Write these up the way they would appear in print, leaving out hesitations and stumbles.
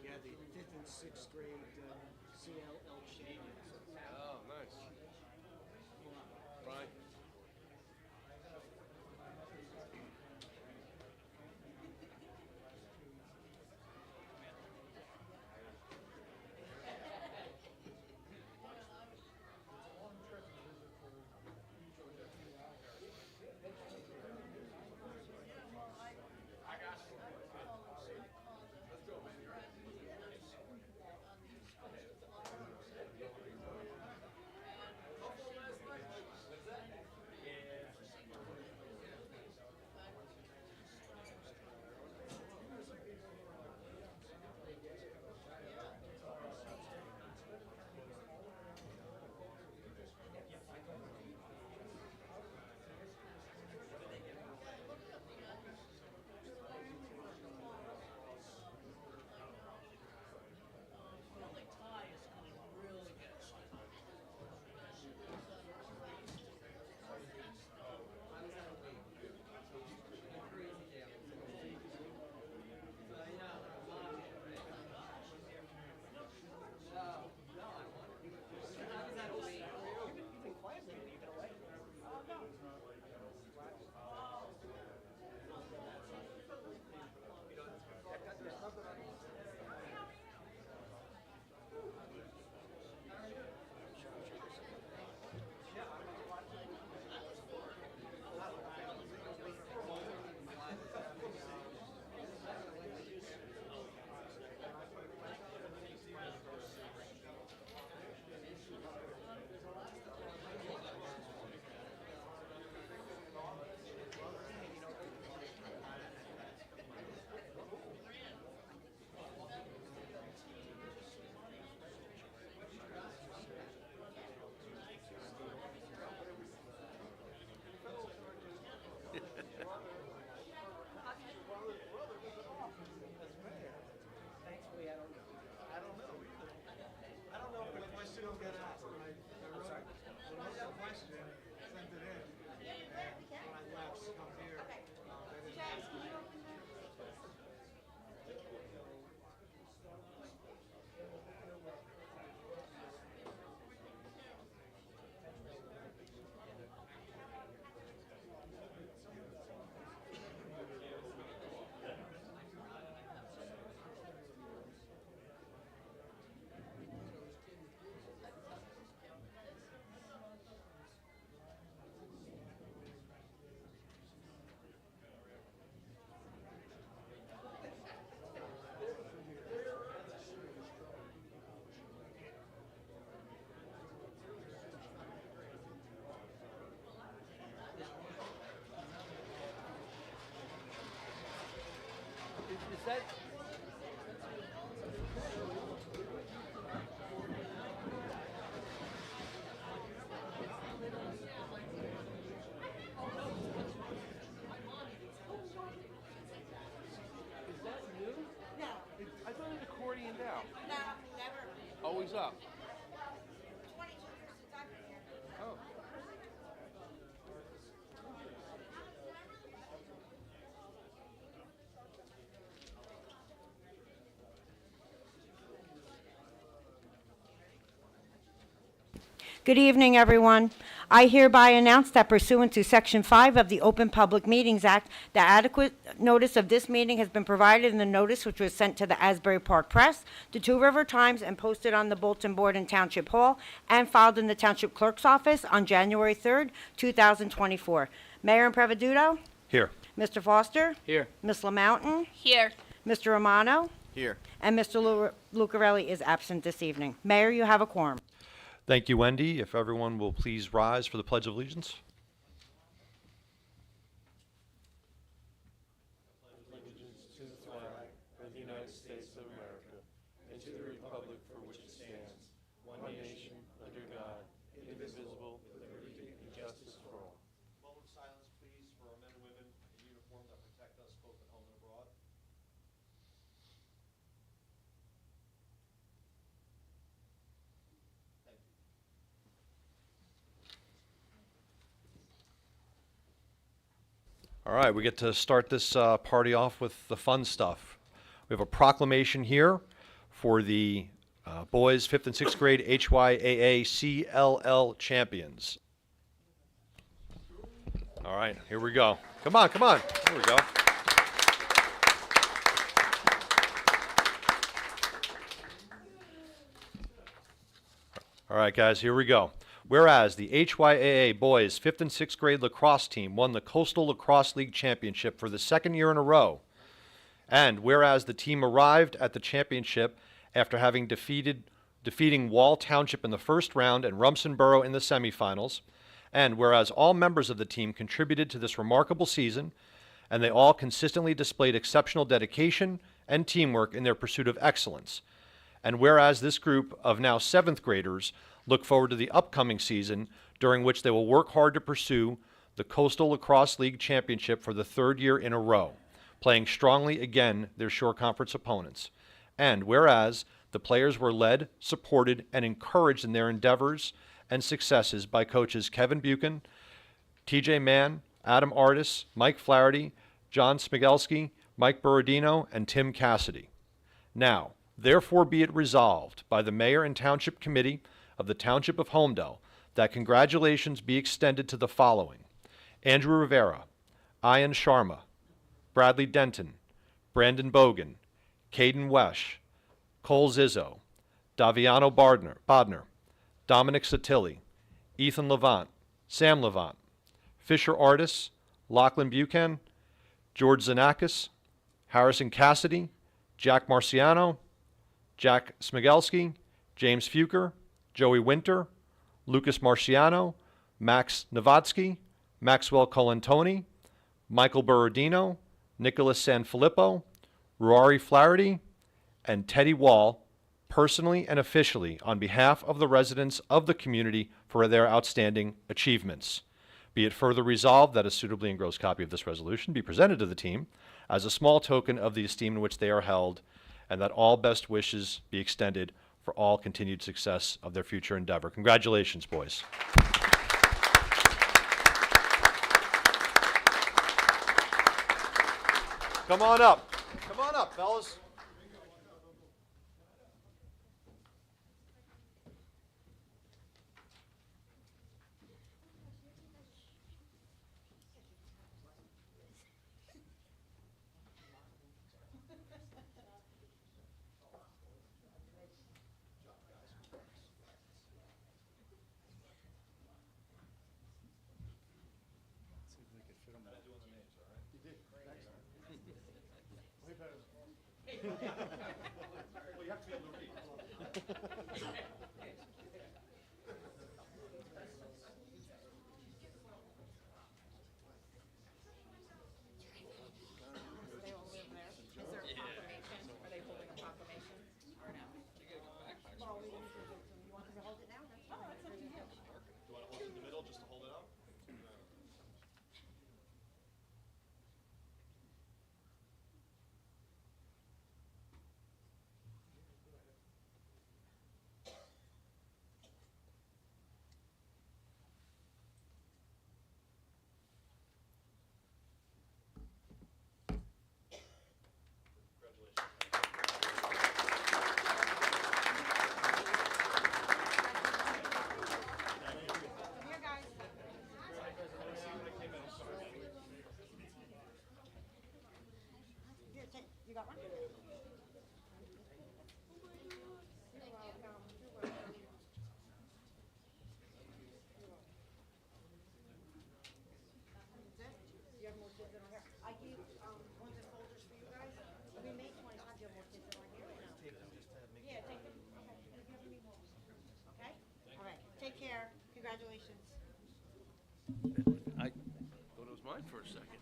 Yeah, the 5th and 6th grade CLL champions. Oh, nice. Right. Thankfully, I don't know. I don't know either. I don't know if the question will get asked. When I wrote the question, sent it in, and when I left, come here, they didn't ask me. Is that? Is that new? No, I thought it accordioned down. no, never. Always up. 22 years since I've been here. Oh. Good evening, everyone. I hereby announce that pursuant to Section 5 of the Open Public Meetings Act, the adequate notice of this meeting has been provided in the notice which was sent to the Asbury Park Press, the Two River Times, and posted on the bulletin board in Township Hall, and filed in the Township Clerk's office on January 3rd, 2024. Mayor Impreviduto? Here. Mr. Foster? Here. Ms. LaMountain? Here. Mr. Romano? Here. And Mr. Lucarelli is absent this evening. Mayor, you have a quorum. Thank you, Wendy. If everyone will please rise for the Pledge of Allegiance. Allegiance to the flag of the United States of America and to the republic for which it stands, one nation, under God, indivisible, with liberty and justice for all. Moment of silence, please, for our men and women in uniform that protect us both at home and abroad. Thank you. All right, we get to start this party off with the fun stuff. We have a proclamation here for the boys 5th and 6th grade HYAA CLL champions. All right, here we go. Come on, come on. Here we go. All right, guys, here we go. Whereas the HYAA boys 5th and 6th grade lacrosse team won the Coastal Lacrosse League Championship for the second year in a row, and whereas the team arrived at the championship after having defeating Wall Township in the first round and Rumson Borough in the semifinals, and whereas all members of the team contributed to this remarkable season, and they all consistently displayed exceptional dedication and teamwork in their pursuit of excellence, and whereas this group of now 7th graders look forward to the upcoming season, during which they will work hard to pursue the Coastal Lacrosse League Championship for the third year in a row, playing strongly again their shore conference opponents. And whereas the players were led, supported, and encouraged in their endeavors and successes by coaches Kevin Buchan, TJ Mann, Adam Artis, Mike Flaherty, John Smigelski, Mike Borodino, and Tim Cassidy. Now, therefore be it resolved by the Mayor and Township Committee of the Township of Holmdel that congratulations be extended to the following: Andrew Rivera, Ian Sharma, Bradley Denton, Brandon Bogan, Caden Wesh, Cole Zizzo, Daviano Bodner, Dominic Satilli, Ethan Levant, Sam Levant, Fisher Artis, Lachlan Buchan, George Zanakis, Harrison Cassidy, Jack Marciano, Jack Smigelski, James Fuker, Joey Winter, Lucas Marciano, Max Novatsky, Maxwell Colantoni, Michael Borodino, Nicholas Sanfilippo, Ruari Flaherty, and Teddy Wall, personally and officially on behalf of the residents of the community for their outstanding achievements. Be it further resolved that a suitably engrossed copy of this resolution be presented to the team as a small token of the esteem in which they are held, and that all best wishes be extended for all continued success of their future endeavor. Congratulations, boys. Come on up. Come on up, fellas. Well, you have to be able to read. They all live there. Is there a proclamation? Are they holding a proclamation or no? Well, you want to hold it now? That's fine. Oh, that's up to you. Do you want to hold it in the middle just to hold it up? Come here, guys. Here, take, you got one? You're welcome. You're welcome. That's it? You have more kids in on here? I gave, ones and folders for you guys. We made 25. Do you have more kids in on here or no? Yeah, take them. Okay. If you ever need more. Okay? All right. Take care. Congratulations. I thought it was mine for a second.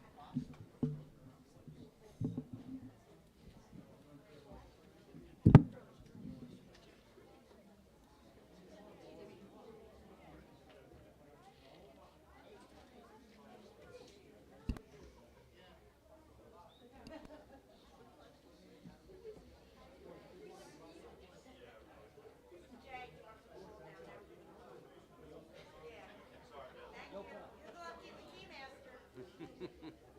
Good luck to the key master.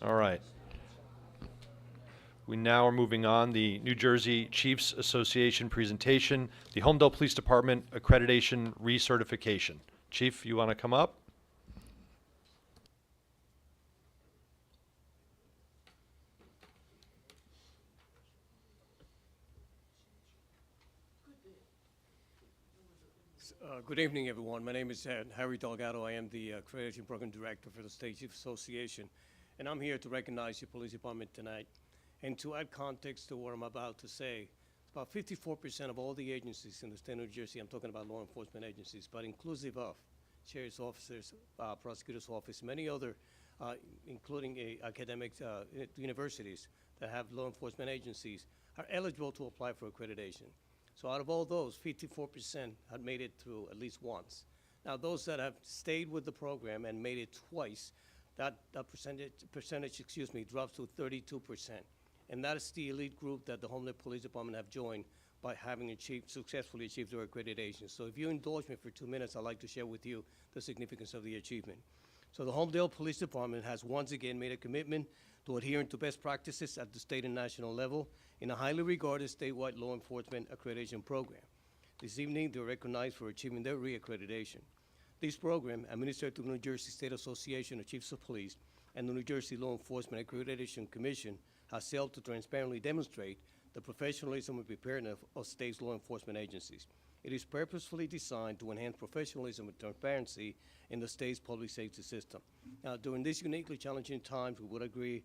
All right. We now are moving on, the New Jersey Chiefs Association presentation, the Holmdel Police Department accreditation recertification. Chief, you want to come up? Good evening, everyone. My name is Harry Delgado. I am the Accreditation Program Director for the State Chiefs Association, and I'm here to recognize your police department tonight. And to add context to what I'm about to say, about 54% of all the agencies in the state of New Jersey, I'm talking about law enforcement agencies, but inclusive of sheriff's officers, prosecutor's office, many other, including academic universities that have law enforcement agencies, are eligible to apply for accreditation. So out of all those, 54% have made it through at least once. Now, those that have stayed with the program and made it twice, that percentage drops to 32%. And that is the elite group that the Holmdel Police Department have joined by having successfully achieved their accreditation. So if you indulge me for 2 minutes, I'd like to share with you the significance of the achievement. So the Holmdel Police Department has once again made a commitment to adhering to best practices at the state and national level in a highly regarded statewide law enforcement accreditation program. This evening, they're recognized for achieving their reaccreditation. This program, administered through the New Jersey State Association of Chiefs of Police and the New Jersey Law Enforcement Accreditation Commission, has helped to transparently demonstrate the professionalism and preparedness of state's law enforcement agencies. It is purposefully designed to enhance professionalism and transparency in the state's public safety system. Now, during these uniquely challenging times, we would agree,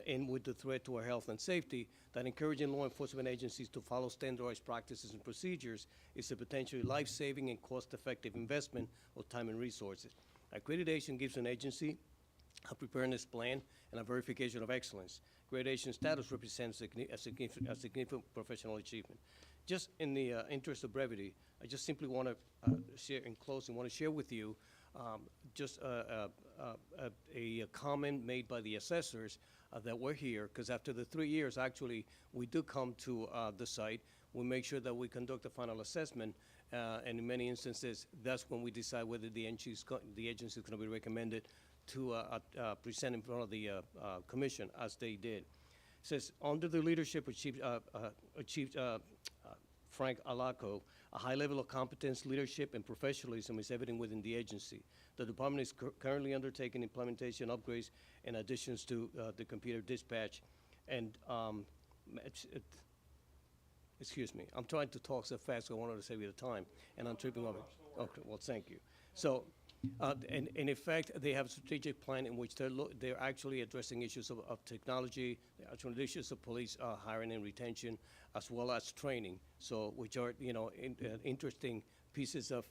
and with the threat to our health and safety, that encouraging law enforcement agencies to follow standardized practices and procedures is a potentially life-saving and cost-effective investment of time and resources. Accreditation gives an agency a preparedness plan and a verification of excellence. Accreditation status represents a significant professional achievement. Just in the interest of brevity, I just simply want to share in closing, want to share with you just a comment made by the assessors that were here, because after the 3 years, actually, we do come to the site. We make sure that we conduct a final assessment, and in many instances, that's when we decide whether the agency is going to be recommended to present in front of the commission, as they did. It says, under the leadership of Chief Frank Alaco, a high level of competence, leadership, and professionalism is evident within the agency. The department is currently undertaking implementation upgrades and additions to the computer dispatch. And excuse me, I'm trying to talk so fast, so I wanted to save you the time, and I'm tripping over. Okay, well, thank you. So, and in effect, they have a strategic plan in which they're actually addressing issues of technology, issues of police hiring and retention, as well as training. So, which are interesting pieces of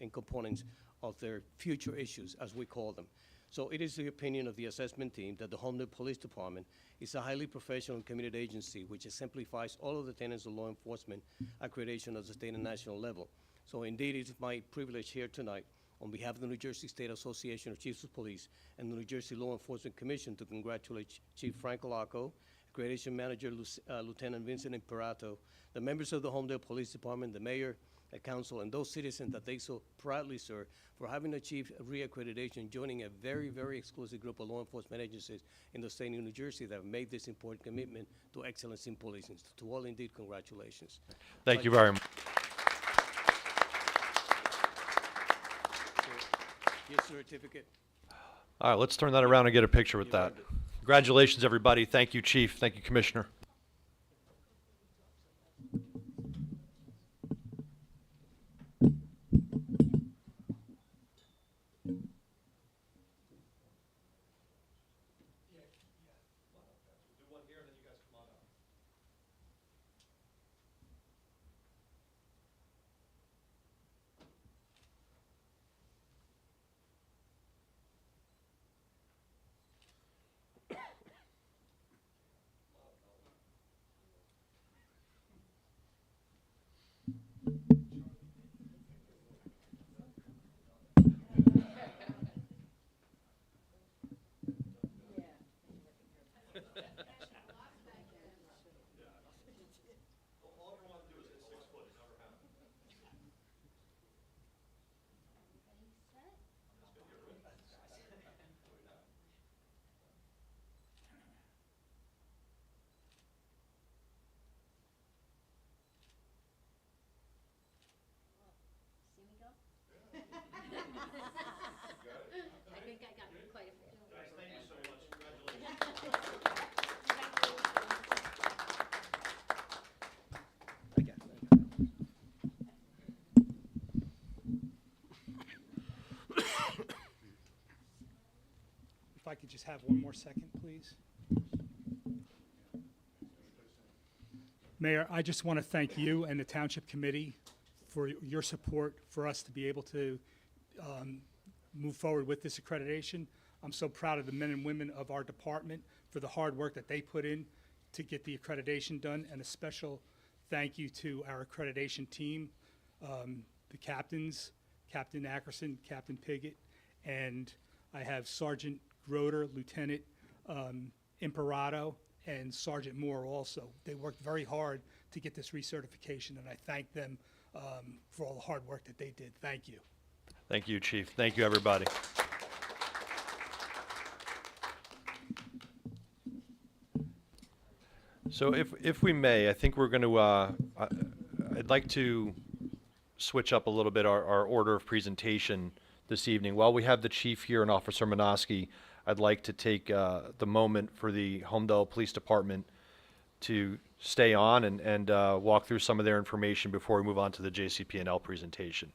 and components of their future issues, as we call them. So, it is the opinion of the assessment team that the Holmdel Police Department is a highly professional and committed agency which exemplifies all of the tenets of law enforcement accreditation at the state and national level. So, indeed, it's my privilege here tonight, on behalf of the New Jersey State Association of Chiefs of Police and the New Jersey Law Enforcement Commission, to congratulate Chief Frank Alaco, Accreditation Manager Lieutenant Vincent Imperato, the members of the Holmdel Police Department, the mayor, the council, and those citizens that they so proudly serve, for having achieved reaccreditation, joining a very, very exclusive group of law enforcement agencies in the state of New Jersey that have made this important commitment to excellence in policing. To all, indeed, congratulations. Thank you very much. Your certificate. All right, let's turn that around and get a picture with that. Congratulations, everybody. Thank you, Chief. Thank you, Commissioner. if I could just have one more second, please. Mayor, I just want to thank you and the Township Committee for your support for us to be able to move forward with this accreditation. I'm so proud of the men and women of our department for the hard work that they put in to get the accreditation done, and a special thank you to our accreditation team, the captains, Captain Ackerson, Captain Piggott, and I have Sergeant Groder, Lieutenant Imperato, and Sergeant Moore also. They worked very hard to get this recertification, and I thank them for all the hard work that they did. Thank you. Thank you, Chief. Thank you, everybody. So if we may, I think we're going to, I'd like to switch up a little bit our order of presentation this evening. While we have the chief here and Officer Minoski, I'd like to take the moment for the Holmdel Police Department to stay on and walk through some of their information before we move on to the JCP&L presentation.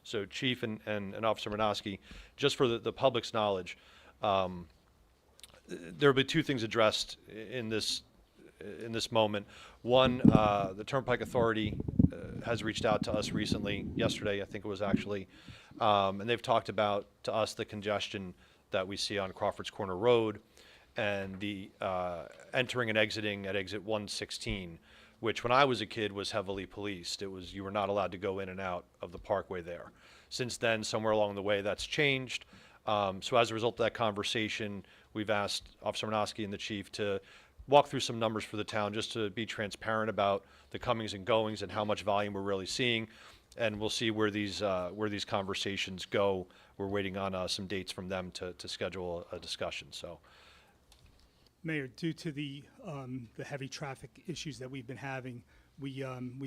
So Chief and Officer Minoski, just for the public's knowledge, there will be two things addressed in this moment. One, the Turnpike Authority has reached out to us recently, yesterday I think it was actually, and they've talked about to us the congestion that we see on Crawford's Corner Road and the entering and exiting at exit 116, which when I was a kid was heavily policed. It was, you were not allowed to go in and out of the parkway there. Since then, somewhere along the way, that's changed. So as a result of that conversation, we've asked Officer Minoski and the chief to walk through some numbers for the town just to be transparent about the comings and goings and how much volume we're really seeing. And we'll see where these conversations go. We're waiting on some dates from them to schedule a discussion. So, Mayor, due to the heavy traffic issues that we've been having, we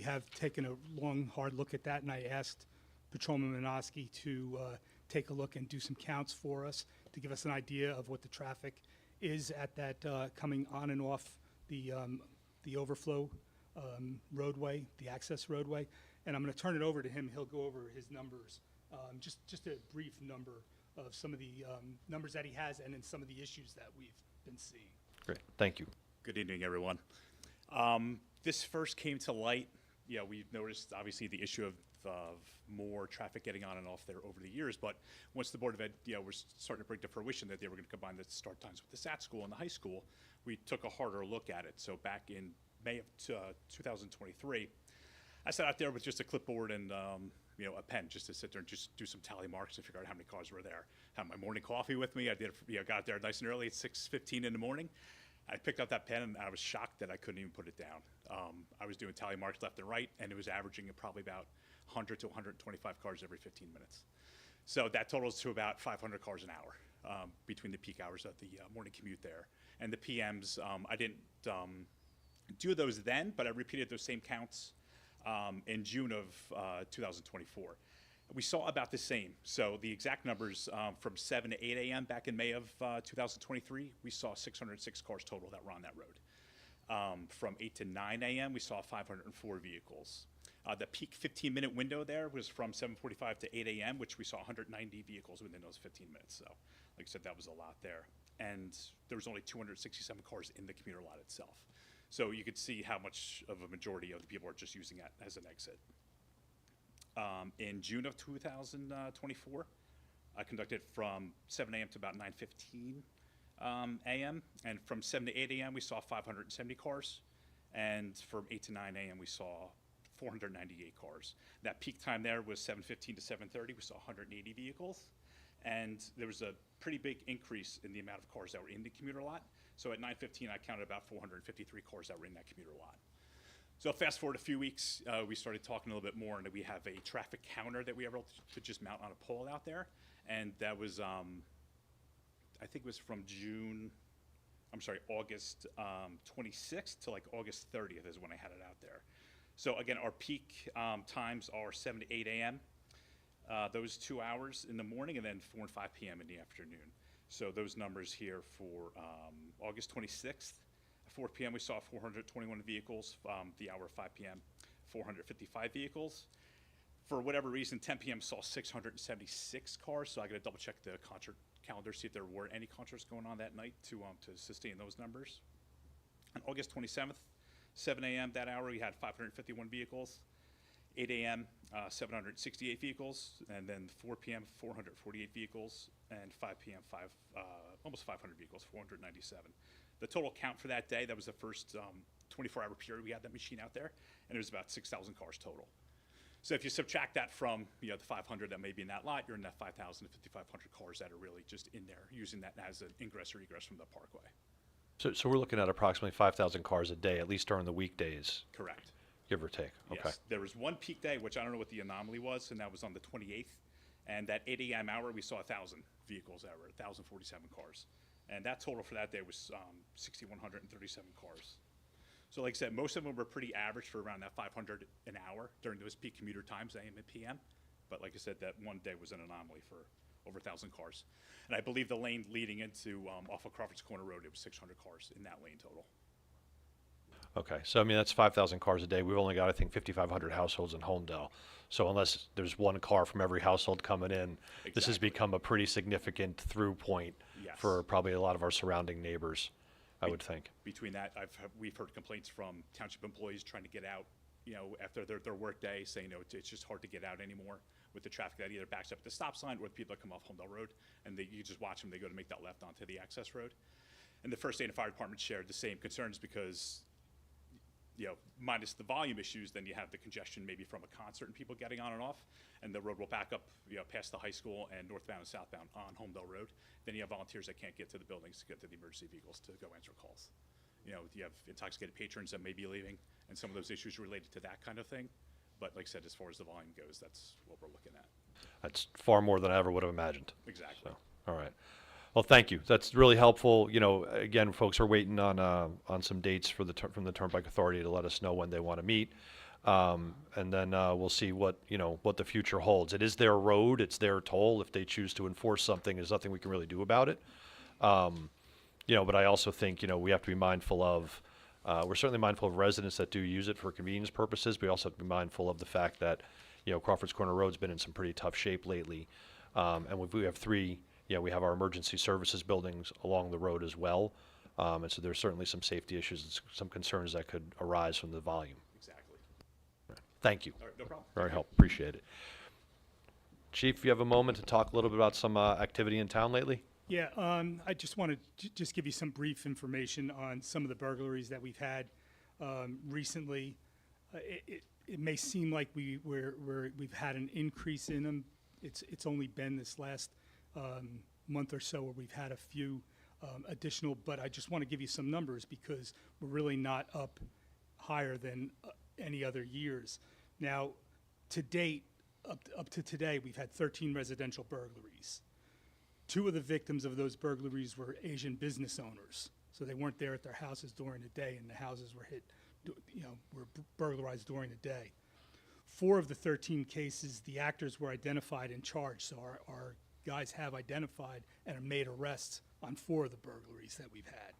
have taken a long, hard look at that, and I asked Patrolman Minoski to take a look and do some counts for us to give us an idea of what the traffic is at that coming on and off the overflow roadway, the access roadway. And I'm going to turn it over to him. He'll go over his numbers, just a brief number of some of the numbers that he has and then some of the issues that we've been seeing. great, thank you. Good evening, everyone. This first came to light, we've noticed obviously the issue of more traffic getting on and off there over the years, but once the Board of Ed, was starting to bring to fruition that they were going to combine the start times with the SAT school and the high school, we took a harder look at it. So back in May of 2023, I sat out there with just a clipboard and a pen just to sit there and just do some tally marks to figure out how many cars were there. Had my morning coffee with me. I did, got there nice and early at 6:15 in the morning. I picked up that pen and I was shocked that I couldn't even put it down. I was doing tally marks left and right, and it was averaging at probably about 100 to 125 cars every 15 minutes. So that totals to about 500 cars an hour between the peak hours of the morning commute there. And the PMs, I didn't do those then, but I repeated those same counts in June of 2024. We saw about the same. So the exact numbers from 7 to 8 a.m. back in May of 2023, we saw 606 cars total that were on that road. From 8 to 9 a.m., we saw 504 vehicles. The peak 15-minute window there was from 7:45 to 8 a.m., which we saw 190 vehicles within those 15 minutes. So, like I said, that was a lot there. And there was only 267 cars in the commuter lot itself. So you could see how much of a majority of the people are just using that as an exit. In June of 2024, I conducted from 7 a.m. to about 9:15 a.m. And from 7 to 8 a.m., we saw 570 cars. And from 8 to 9 a.m., we saw 498 cars. That peak time there was 7:15 to 7:30. We saw 180 vehicles. And there was a pretty big increase in the amount of cars that were in the commuter lot. So at 9:15, I counted about 453 cars that were in that commuter lot. So fast forward a few weeks, we started talking a little bit more, and we have a traffic counter that we were able to just mount on a pole out there. And that was, I think it was from August 26th to like August 30th is when I had it out there. So again, our peak times are 7 to 8 a.m., those 2 hours in the morning, and then 4 and 5 p.m. in the afternoon. So those numbers here for August 26th, 4 p.m. we saw 421 vehicles. The hour of 5 p.m., 455 vehicles. For whatever reason, 10 p.m. saw 676 cars, so I got to double check the concert calendar, see if there were any concerts going on that night to sustain those numbers. On August 27th, 7 a.m. that hour, we had 551 vehicles. 8 a.m., 768 vehicles, and then 4 p.m., 448 vehicles, and 5 p.m., almost 500 vehicles, 497. The total count for that day, that was the first 24-hour period we had that machine out there, and it was about 6,000 cars total. So if you subtract that from the 500 that may be in that lot, you're in that 5,000 to 5,500 cars that are really just in there, using that as an ingress or egress from the parkway. So we're looking at approximately 5,000 cars a day, at least during the weekdays, Correct. give or take. Okay. Yes. There was one peak day, which I don't know what the anomaly was, and that was on the 28th. And that 8 a.m. hour, we saw 1,000 vehicles hour, 1,047 cars. And that total for that day was 6,137 cars. So like I said, most of them were pretty average for around that 500 an hour during those peak commuter times, AM and PM. But like I said, that one day was an anomaly for over 1,000 cars. And I believe the lane leading into off of Crawford's Corner Road, it was 600 cars in that lane total. Okay, so I mean, that's 5,000 cars a day. We've only got, I think, 5,500 households in Holmdel. So unless there's one car from every household coming in, this has Exactly. become a pretty significant through point Yes. for probably a lot of our surrounding neighbors, I would think. Between that, we've heard complaints from township employees trying to get out, after their work day, saying, it's just hard to get out anymore with the traffic that either backs up at the stop sign or the people that come off Holmdel Road, and you just watch them, they go to make that left onto the access road. And the first aid and fire department shared the same concerns because, minus the volume issues, then you have the congestion maybe from a concert and people getting on and off, and the road will back up, past the high school and northbound and southbound on Holmdel Road. Then you have volunteers that can't get to the buildings to get to the emergency vehicles to go answer calls. You have intoxicated patrons that may be leaving, and some of those issues related to that kind of thing. But like I said, as far as the volume goes, that's what we're looking at. That's far more than I ever would have imagined. Exactly. So, all right. Well, thank you. That's really helpful. Again, folks are waiting on some dates from the Turnpike Authority to let us know when they want to meet, and then we'll see what the future holds. It is their road, it's their toll. If they choose to enforce something, there's nothing we can really do about it. But I also think we have to be mindful of. We're certainly mindful of residents that do use it for convenience purposes. We also have to be mindful of the fact that Crawford's Corner Road's been in some pretty tough shape lately, and we have three. We have our emergency services buildings along the road as well. And so there's certainly some safety issues and some concerns that could arise from the volume. Exactly. Thank you. All right, no problem. Very helpful. Appreciate it. Chief, you have a moment to talk a little bit about some activity in town lately? Yeah, I just want to just give you some brief information on some of the burglaries that we've had recently. It may seem like we've had an increase in them. It's only been this last month or so where we've had a few additional, but I just want to give you some numbers because we're really not up higher than any other years. Now, to date, up to today, we've had 13 residential burglaries. 2 of the victims of those burglaries were Asian business owners, so they weren't there at their houses during the day, and the houses were were burglarized during the day. 4 of the 13 cases, the actors were identified and charged, so our guys have identified and have made arrests on 4 of the burglaries that we've had.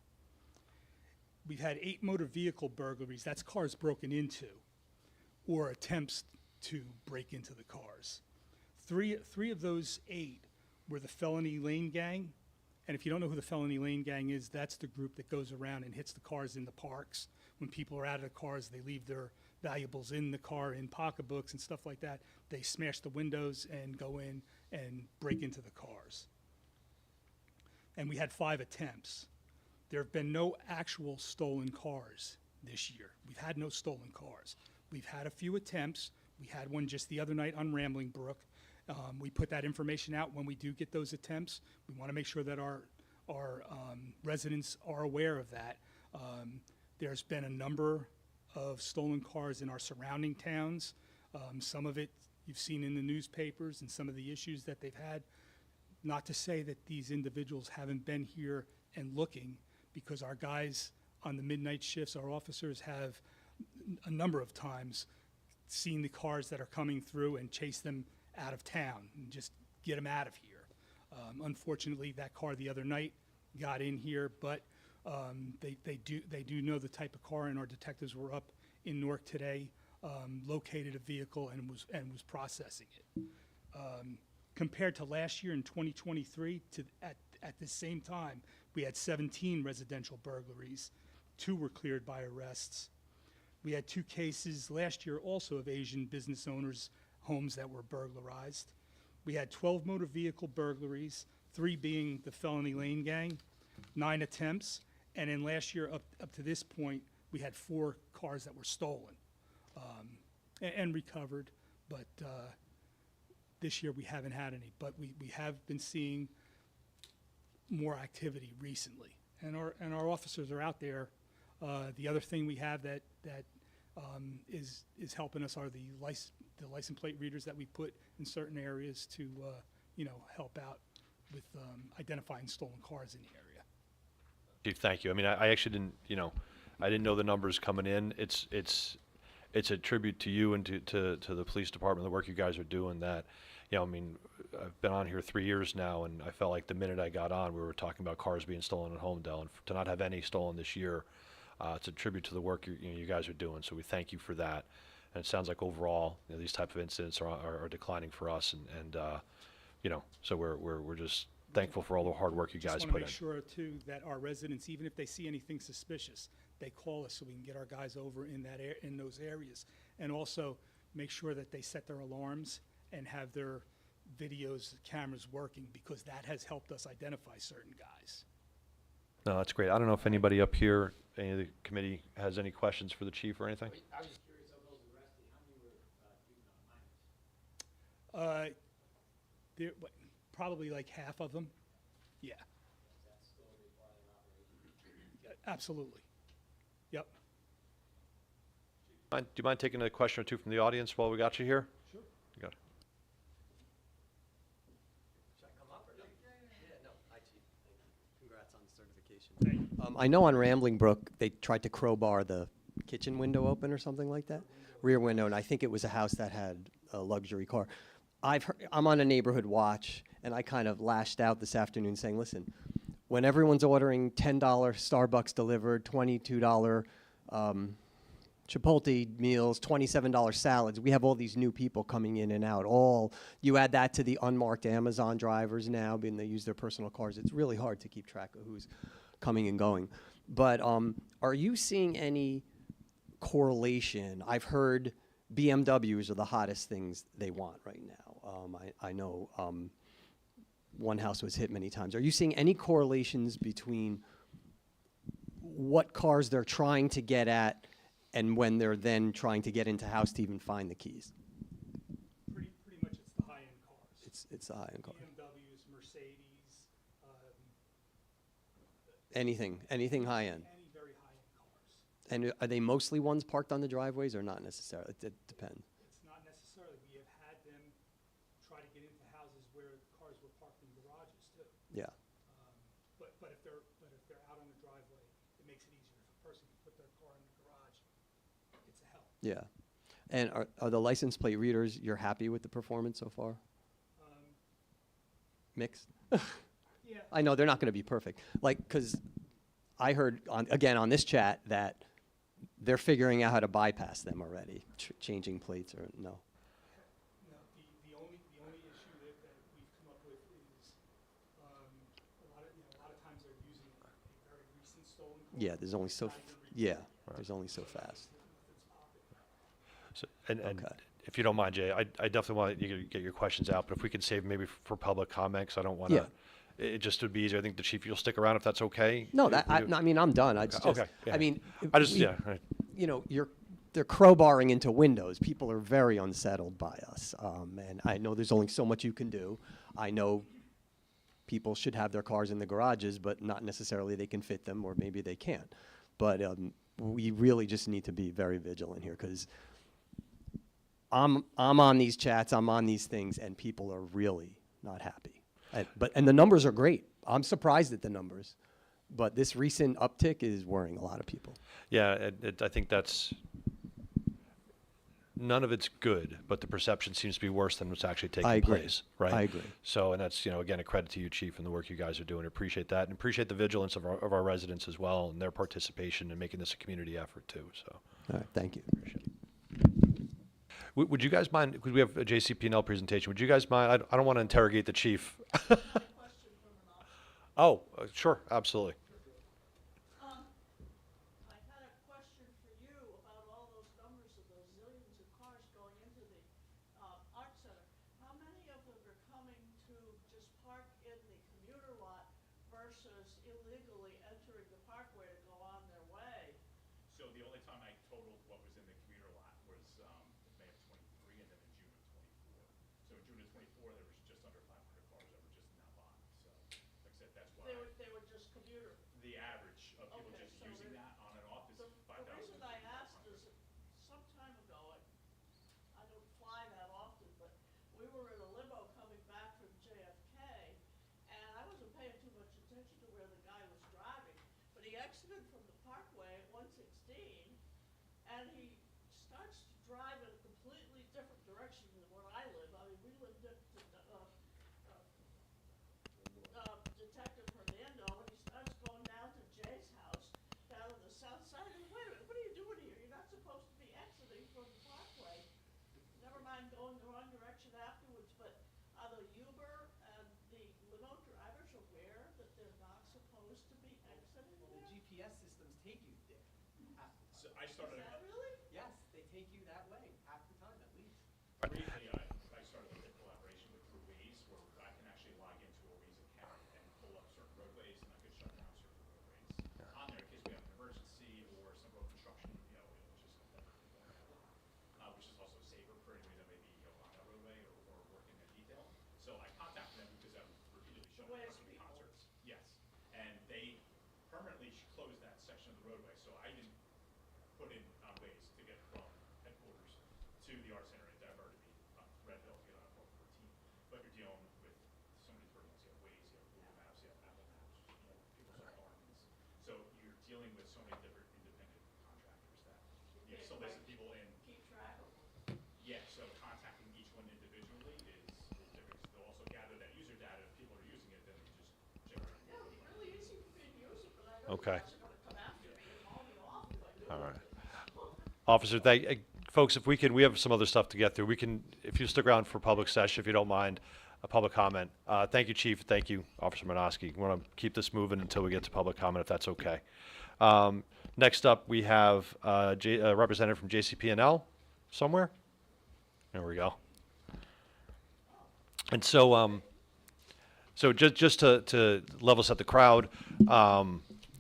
We've had 8 motor vehicle burglaries, that's cars broken into, or attempts to break into the cars. 3 of those 8 were the felony lane gang, and if you don't know who the felony lane gang is, that's the group that goes around and hits the cars in the parks. When people are out of the cars, they leave their valuables in the car, in pocketbooks and stuff like that. They smash the windows and go in and break into the cars. And we had 5 attempts. There have been no actual stolen cars this year. We've had no stolen cars. We've had a few attempts. We had one just the other night on Rambling Brook. We put that information out when we do get those attempts. We want to make sure that our residents are aware of that. There's been a number of stolen cars in our surrounding towns. Some of it you've seen in the newspapers and some of the issues that they've had. Not to say that these individuals haven't been here and looking, because our guys on the midnight shifts, our officers have a number of times seen the cars that are coming through and chase them out of town and just get them out of here. Unfortunately, that car the other night got in here, but they do know the type of car, and our detectives were up in Newark today located a vehicle and was processing it. Compared to last year in 2023, at the same time, we had 17 residential burglaries. 2 were cleared by arrests. We had 2 cases last year also of Asian business owners' homes that were burglarized. We had 12 motor vehicle burglaries, 3 being the felony lane gang, 9 attempts, and in last year up to this point, we had 4 cars that were stolen and recovered, but this year we haven't had any. But we have been seeing more activity recently, and our officers are out there. The other thing we have that is helping us are the license plate readers that we put in certain areas to help out with identifying stolen cars in the area. Chief, thank you. I mean, I actually didn't, I didn't know the numbers coming in. It's a tribute to you and to the police department, the work you guys are doing. That, I mean, I've been on here 3 years now, and I felt like the minute I got on, we were talking about cars being stolen in Holmdel, and to not have any stolen this year, it's a tribute to the work you guys are doing. So we thank you for that. And it sounds like overall, these type of incidents are declining for us, and so we're just thankful for all the hard work you guys Just put want in. to make sure too that our residents, even if they see anything suspicious, they call us so we can get our guys over in those areas, and also make sure that they set their alarms and have their cameras working, because that has helped us identify certain guys. No, that's great. I don't know if anybody up here, any of the committee, has any questions for the chief or anything? I was just curious, of those arrested, how many were using minors? Probably like half of them. Yeah. That's still a big part of their operation. Absolutely. Yep. Do you mind taking a question or two from the audience while we got you here? Sure. You got it. Should I come up or no? Yeah, no. Hi, Chief. Thank you. Congrats on the certification. Thank you. I know on Rambling Brook, they tried to crowbar the kitchen window open or something like that. Rear window, and I think it was a house that had a luxury car. I'm on a neighborhood watch, and I kind of lashed out this afternoon saying, listen, when everyone's ordering $10 Starbucks delivered, $22 Chipotle meals, $27 salads, we have all these new people coming in and out. You add that to the unmarked Amazon drivers now, being they use their personal cars. It's really hard to keep track of who's coming and going. But are you seeing any correlation? I've heard BMWs are the hottest things they want right now. I know one house was hit many times. Are you seeing any correlations between what cars they're trying to get at and when they're then trying to get into house to even find the keys? Pretty much it's the high-end cars. It's the high-end cars. BMWs, Mercedes, Anything high-end. any very high-end cars. And are they mostly ones parked on the driveways or not necessarily? It depends. It's not necessarily. We have had them try to get into houses where cars were parked in garages too. Yeah. But if they're out on the driveway, it makes it easier. If a person can put their car in the garage, it's a help. Yeah. And are the license plate readers, you're happy with the performance so far? Mixed? Yeah. I know they're not going to be perfect. Because I heard, on this chat, that they're figuring out how to bypass them already, changing plates or no. No, the only issue that we've come up with is a lot of times they're using a very recent stolen car. Yeah, there's only so, there's only so fast. So, and Okay. if you don't mind, Jay, I definitely want you to get your questions out, but if we could save maybe for public comment, 'cause I don't want to. Yeah. It just would be easier. I think the chief, you'll stick around if that's okay. No, You- I mean, I'm done. Okay, yeah. I mean, I just, yeah. Right. they're crowbarring into windows. People are very unsettled by us. And I know there's only so much you can do. I know people should have their cars in the garages, but not necessarily they can fit them, or maybe they can't. But we really just need to be very vigilant here, because I'm on these chats, I'm on these things, and people are really not happy. And the numbers are great. I'm surprised at the numbers. But this recent uptick is worrying a lot of people. Yeah, I think none of it's good, but the perception seems to be worse than what's actually taking place, right? I agree. So, and that's, again, a credit to you, Chief, and the work you guys are doing. I appreciate that, and appreciate the vigilance of our residents as well, and their participation in making this a community effort too, so. All right, thank you. Appreciate it. Would you guys mind, because we have a JCP&L presentation, would you guys mind, I don't want to interrogate the chief. Oh, sure, absolutely. I had a question for you about all those numbers of those zillions of cars going into the art center. How many of them are coming to just park in the commuter lot versus illegally entering the parkway to go on their way? So the only time I totaled what was in the commuter lot was May of '23 and then in June of '24. So in June of '24, there was just under 500 cars that were just in that lot. So like I said, that's why They were just commuter. the average of people Okay, just so using they're- that on and off is The 5,000. reason I asked is that some time ago, I don't fly that often, but we were in a limo coming back from JFK, and I wasn't paying too much attention to where the guy was driving, but he exited from the parkway at 116, and he starts to drive in a completely different direction than where I live. I mean, we lived at Detective Hernando, and he starts going down to Jay's house down on the south side. And wait a minute, what are you doing here? You're not supposed to be exiting from the parkway. Never mind going the wrong direction afterwards, but are the Uber and the limo drivers aware that they're not supposed to be exiting Well, the there? GPS systems take you there half the So time. I started Is that really? Yes, they take you that way half the time at least. briefly, I started a collaboration with through Waze where I can actually log into a Waze account and pull up certain roadways and I could shut down certain roadways on there in case we have an emergency or some road construction, you know, which is also safer for anyone that may be on that roadway or working in detail. So I contacted them because I'm repeatedly shutting down Waze some people. concerts. Yes, and they permanently closed that section of the roadway, so I didn't put in ways to get from headquarters to the art center and divert to the Red Hill to get on 414. But you're dealing with so many terminals. You have Waze, you have Google Maps, you have Apple Maps, you know, people's apartments. So you're dealing with so many different independent contractors that you can't solicit quite people in. Keep track of them. Yeah, so contacting each one individually is different. They'll also gather that user data. If people are using it, then they just generate. Yeah, it was really easy for me to use it, but I know you Okay. guys are gonna come after me and haul me off if I do. All right. Officer, folks, if we can, we have some other stuff to get through. We can, if you stick around for public session, if you don't mind, a public comment. Thank you, Chief. Thank you, Officer Minoski. We want to keep this moving until we get to public comment, if that's okay. Next up, we have a representative from JCP&L somewhere. There we go. And so, so just to level set the crowd,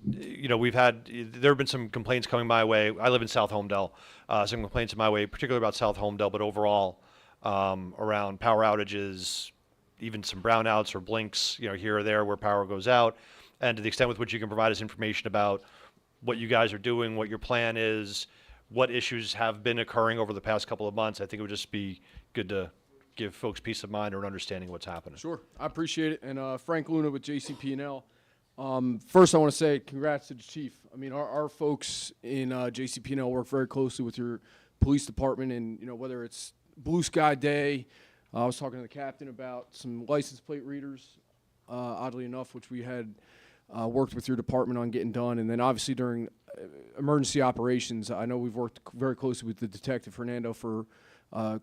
you know, there have been some complaints coming my way. I live in South Holmdel. Some complaints in my way, particularly about South Holmdel, but overall around power outages, even some brownouts or blinks, you know, here or there where power goes out. And to the extent with which you can provide us information about what you guys are doing, what your plan is, what issues have been occurring over the past couple of months, I think it would just be good to give folks peace of mind or an understanding of what's happening. Sure, I appreciate it. And Frank Luna with JCP&L. First, I want to say congrats to the chief. I mean, our folks in JCP&L work very closely with your police department, and you know, whether it's Blue Sky Day, I was talking to the captain about some license plate readers, oddly enough, which we had worked with your department on getting done, and then obviously during emergency operations, I know we've worked very closely with the detective Fernando for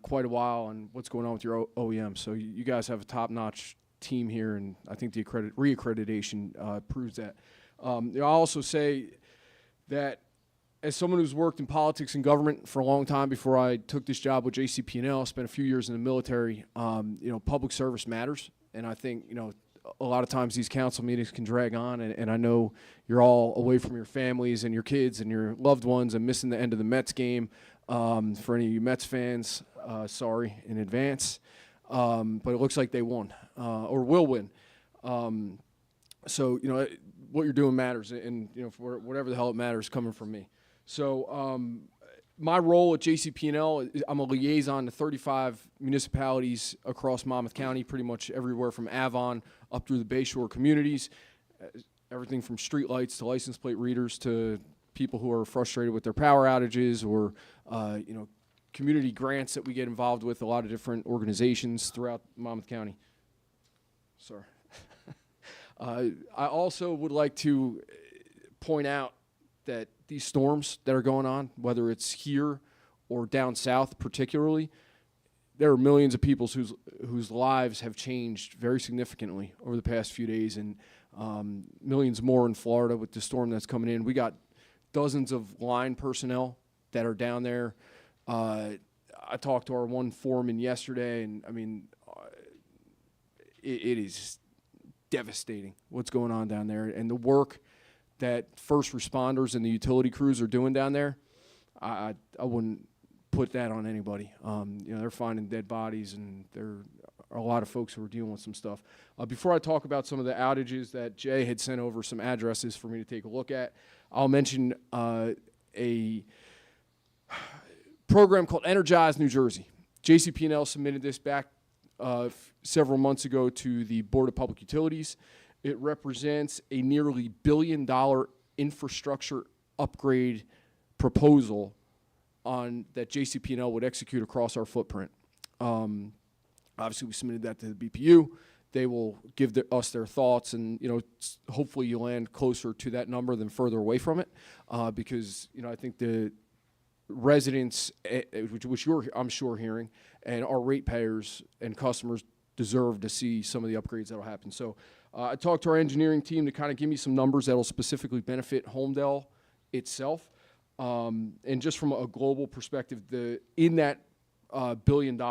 quite a while on what's going on with your OEM. So you guys have a top-notch team here, and I think the reaccreditation proves that. I'll also say that as someone who's worked in politics and government for a long time before I took this job with JCP&L, spent a few years in the military, you know, public service matters. And I think, you know, a lot of times these council meetings can drag on, and I know you're all away from your families and your kids and your loved ones and missing the end of the Mets game. For any of you Mets fans, sorry in advance. But it looks like they won, or will win. So, you know, what you're doing matters, and, you know, for whatever the hell it matters coming from me. So, my role at JCP&L, I'm a liaison to 35 municipalities across Monmouth County, pretty much everywhere from Avon up through the Bayshore communities, everything from streetlights to license plate readers to people who are frustrated with their power outages, or, you know, community grants that we get involved with, a lot of different organizations throughout Monmouth County. Sorry. I also would like to point out that these storms that are going on, whether it's here or down south particularly, there are millions of people whose lives have changed very significantly over the past few days, and millions more in Florida with the storm that's coming in. We got dozens of line personnel that are down there. I talked to our one foreman yesterday, and I mean, it is devastating what's going on down there, and the work that first responders and the utility crews are doing down there. I wouldn't put that on anybody. You know, they're finding dead bodies, and there are a lot of folks who are dealing with some stuff. Before I talk about some of the outages that Jay had sent over some addresses for me to take a look at, I'll mention a program called Energize New Jersey. JCP&L submitted this back several months ago to the Board of Public Utilities. It represents a nearly $1 billion infrastructure upgrade proposal that JCP&L would execute across our footprint. Obviously, we submitted that to the BPU. They will give us their thoughts, and hopefully you land closer to that number than further away from it, because I think the residents, which you're I'm sure hearing, and our ratepayers and customers deserve to see some of the upgrades that will happen. So I talked to our engineering team to kind of give me some numbers that will specifically benefit Holmdel itself. And just from a global perspective, in that $1 billion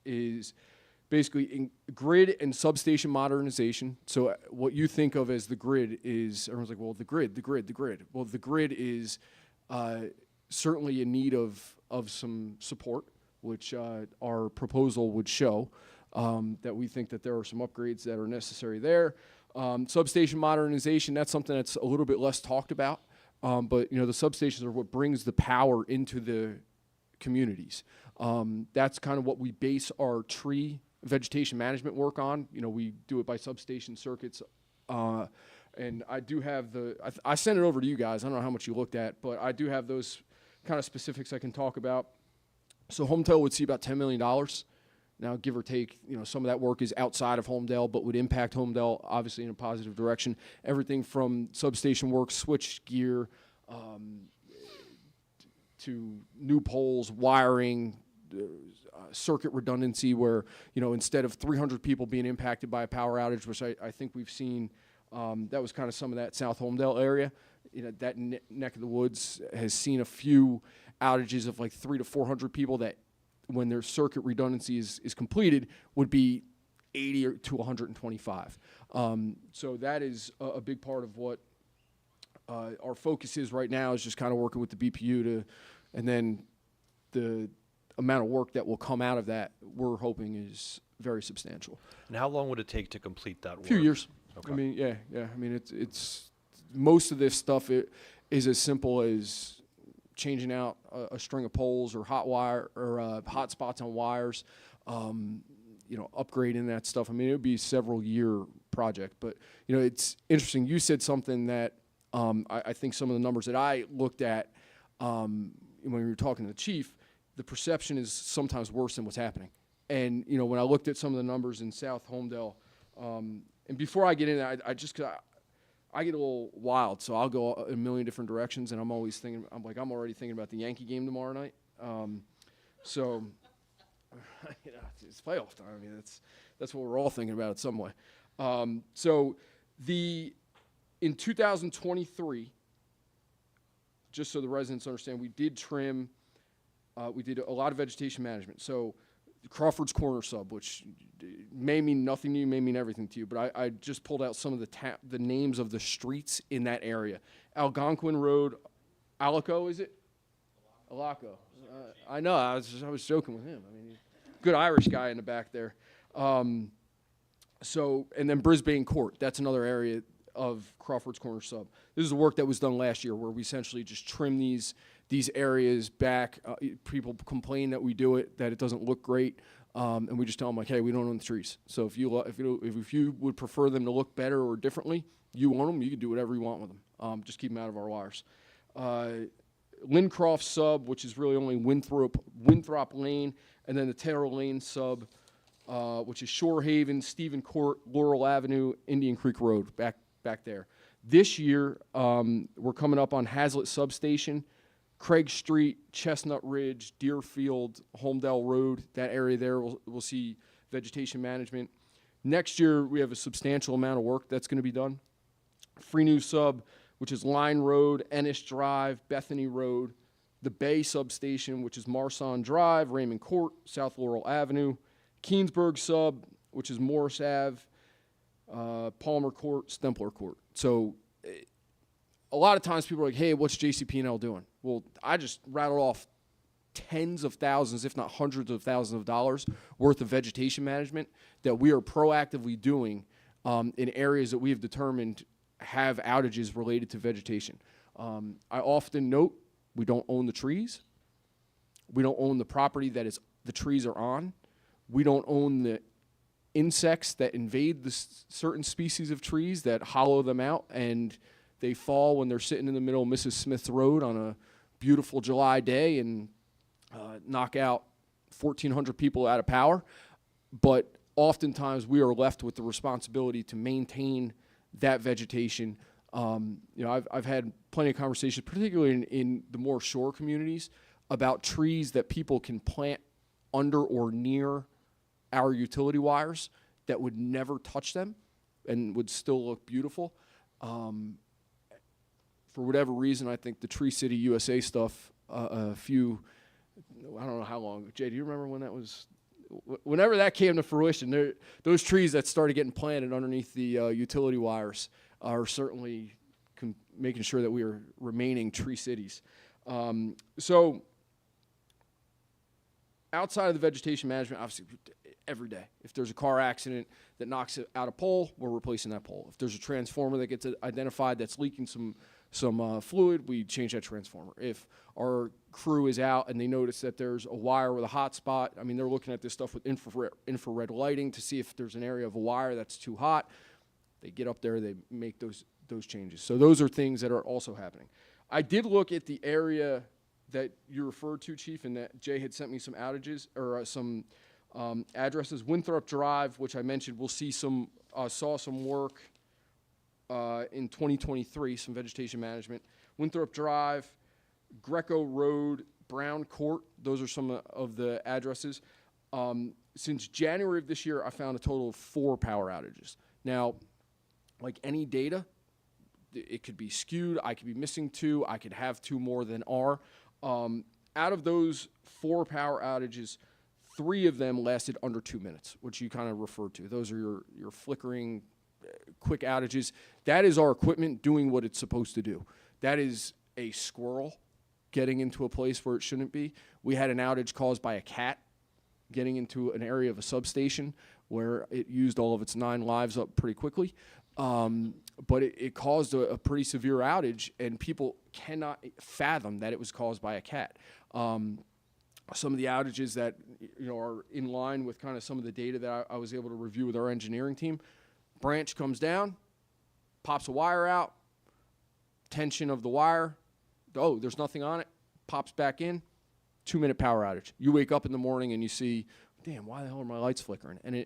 is basically in grid and substation modernization. So what you think of as the grid is, everyone's like, well, the grid. Well, the grid is certainly in need of some support, which our proposal would show, that we think that there are some upgrades that are necessary there. Substation modernization, that's something that's a little bit less talked about. But the substations are what brings the power into the communities. That's kind of what we base our tree vegetation management work on. We do it by substation circuits. And I do have I sent it over to you guys. I don't know how much you looked at, but I do have those kind of specifics I can talk about. So Holmdel would see about $10 million. Now, give or take, some of that work is outside of Holmdel, but would impact Holmdel, obviously, in a positive direction. Everything from substation work, switch gear, to new poles, wiring, circuit redundancy, where, instead of 300 people being impacted by a power outage, which I think we've seen, that was kind of some of that South Holmdel area. That neck of the woods has seen a few outages of like 300 to 400 people that, when their circuit redundancy is completed, would be 80 to 125. So that is a big part of what our focus is right now, is just kind of working with the BPU and then the amount of work that will come out of that, we're hoping is very substantial. And how long would it take to complete that work? A few years. Okay. I mean, yeah. I mean, it's most of this stuff is as simple as changing out a string of poles or hot wire or hot spots on wires, upgrading that stuff. I mean, it would be a several year project, but it's interesting. You said something that I think some of the numbers that I looked at when we were talking to the chief, the perception is sometimes worse than what's happening. And when I looked at some of the numbers in South Holmdel, and before I get in, I get a little wild, so I'll go a million different directions, and I'm always thinking, I'm already thinking about the Yankee game tomorrow night. So, it's playoff time. I mean, that's what we're all thinking about in some way. So, in 2023, just so the residents understand, we did trim, we did a lot of vegetation management. So, Crawford's Corner sub, which may mean nothing to you, may mean everything to you, but I just pulled out some of the names of the streets in that area. Algonquin Road, Alaco, is it? Alaco. I know, I was joking with him. I mean, good Irish guy in the back there. And then Brisbane Court, that's another area of Crawford's Corner sub. This is the work that was done last year, where we essentially just trim these areas back. People complain that we do it, that it doesn't look great, and we just tell them, like, hey, we don't own the trees. So if you would prefer them to look better or differently, you own them, you can do whatever you want with them. Just keep them out of our wires. Lincroft sub, which is really only Winthrop Lane, and then the Taylor Lane sub, which is Shore Haven, Stephen Court, Laurel Avenue, Indian Creek Road, back there. This year, we're coming up on Hazlitt Substation, Craig Street, Chestnut Ridge, Deerfield, Holmdel Road, that area there, we'll see vegetation management. Next year, we have a substantial amount of work that's going to be done. Free New Sub, which is Line Road, Ennis Drive, Bethany Road, the Bay Substation, which is Marsan Drive, Raymond Court, South Laurel Avenue, Keensburg Sub, which is Morris Ave, Palmer Court, Stempler Court. So a lot of times people are like, hey, what's JCP&L doing? Well, I just rattled off tens of thousands, if not hundreds of thousands of dollars worth of vegetation management that we are proactively doing in areas that we have determined have outages related to vegetation. I often note we don't own the trees. We don't own the property that the trees are on. We don't own the insects that invade the certain species of trees that hollow them out, and they fall when they're sitting in the middle of Mrs. Smith's Road on a beautiful July day and knock out 1,400 people out of power. But oftentimes we are left with the responsibility to maintain that vegetation. I've had plenty of conversations, particularly in the more shore communities, about trees that people can plant under or near our utility wires that would never touch them and would still look beautiful. For whatever reason, I think the Tree City USA stuff, I don't know how long. Jay, do you remember when that was? Whenever that came to fruition, those trees that started getting planted underneath the utility wires are certainly making sure that we are remaining tree cities. So outside of the vegetation management, obviously, every day. If there's a car accident that knocks out a pole, we're replacing that pole. If there's a transformer that gets identified that's leaking some fluid, we change that transformer. If our crew is out and they notice that there's a wire with a hot spot, I mean, they're looking at this stuff with infrared lighting to see if there's an area of a wire that's too hot. They get up there, they make those changes. So those are things that are also happening. I did look at the area that you referred to, Chief, and that Jay had sent me some outages or some addresses. Winthrop Drive, which I mentioned, we'll see saw some work in 2023, some vegetation management. Winthrop Drive, Greco Road, Brown Court, those are some of the addresses. Since January of this year, I found a total of 4 power outages. Now, like any data, it could be skewed. I could be missing 2. I could have 2 more than are. Out of those 4 power outages, 3 of them lasted under 2 minutes, which you kind of referred to. Those are your flickering, quick outages. That is our equipment doing what it's supposed to do. That is a squirrel getting into a place where it shouldn't be. We had an outage caused by a cat getting into an area of a substation where it used all of its 9 lives up pretty quickly. But it caused a pretty severe outage, and people cannot fathom that it was caused by a cat. Some of the outages that are in line with kind of some of the data that I was able to review with our engineering team. Branch comes down, pops a wire out, tension of the wire. Oh, there's nothing on it. Pops back in. 2-minute power outage. You wake up in the morning and you see, damn, why the hell are my lights flickering? And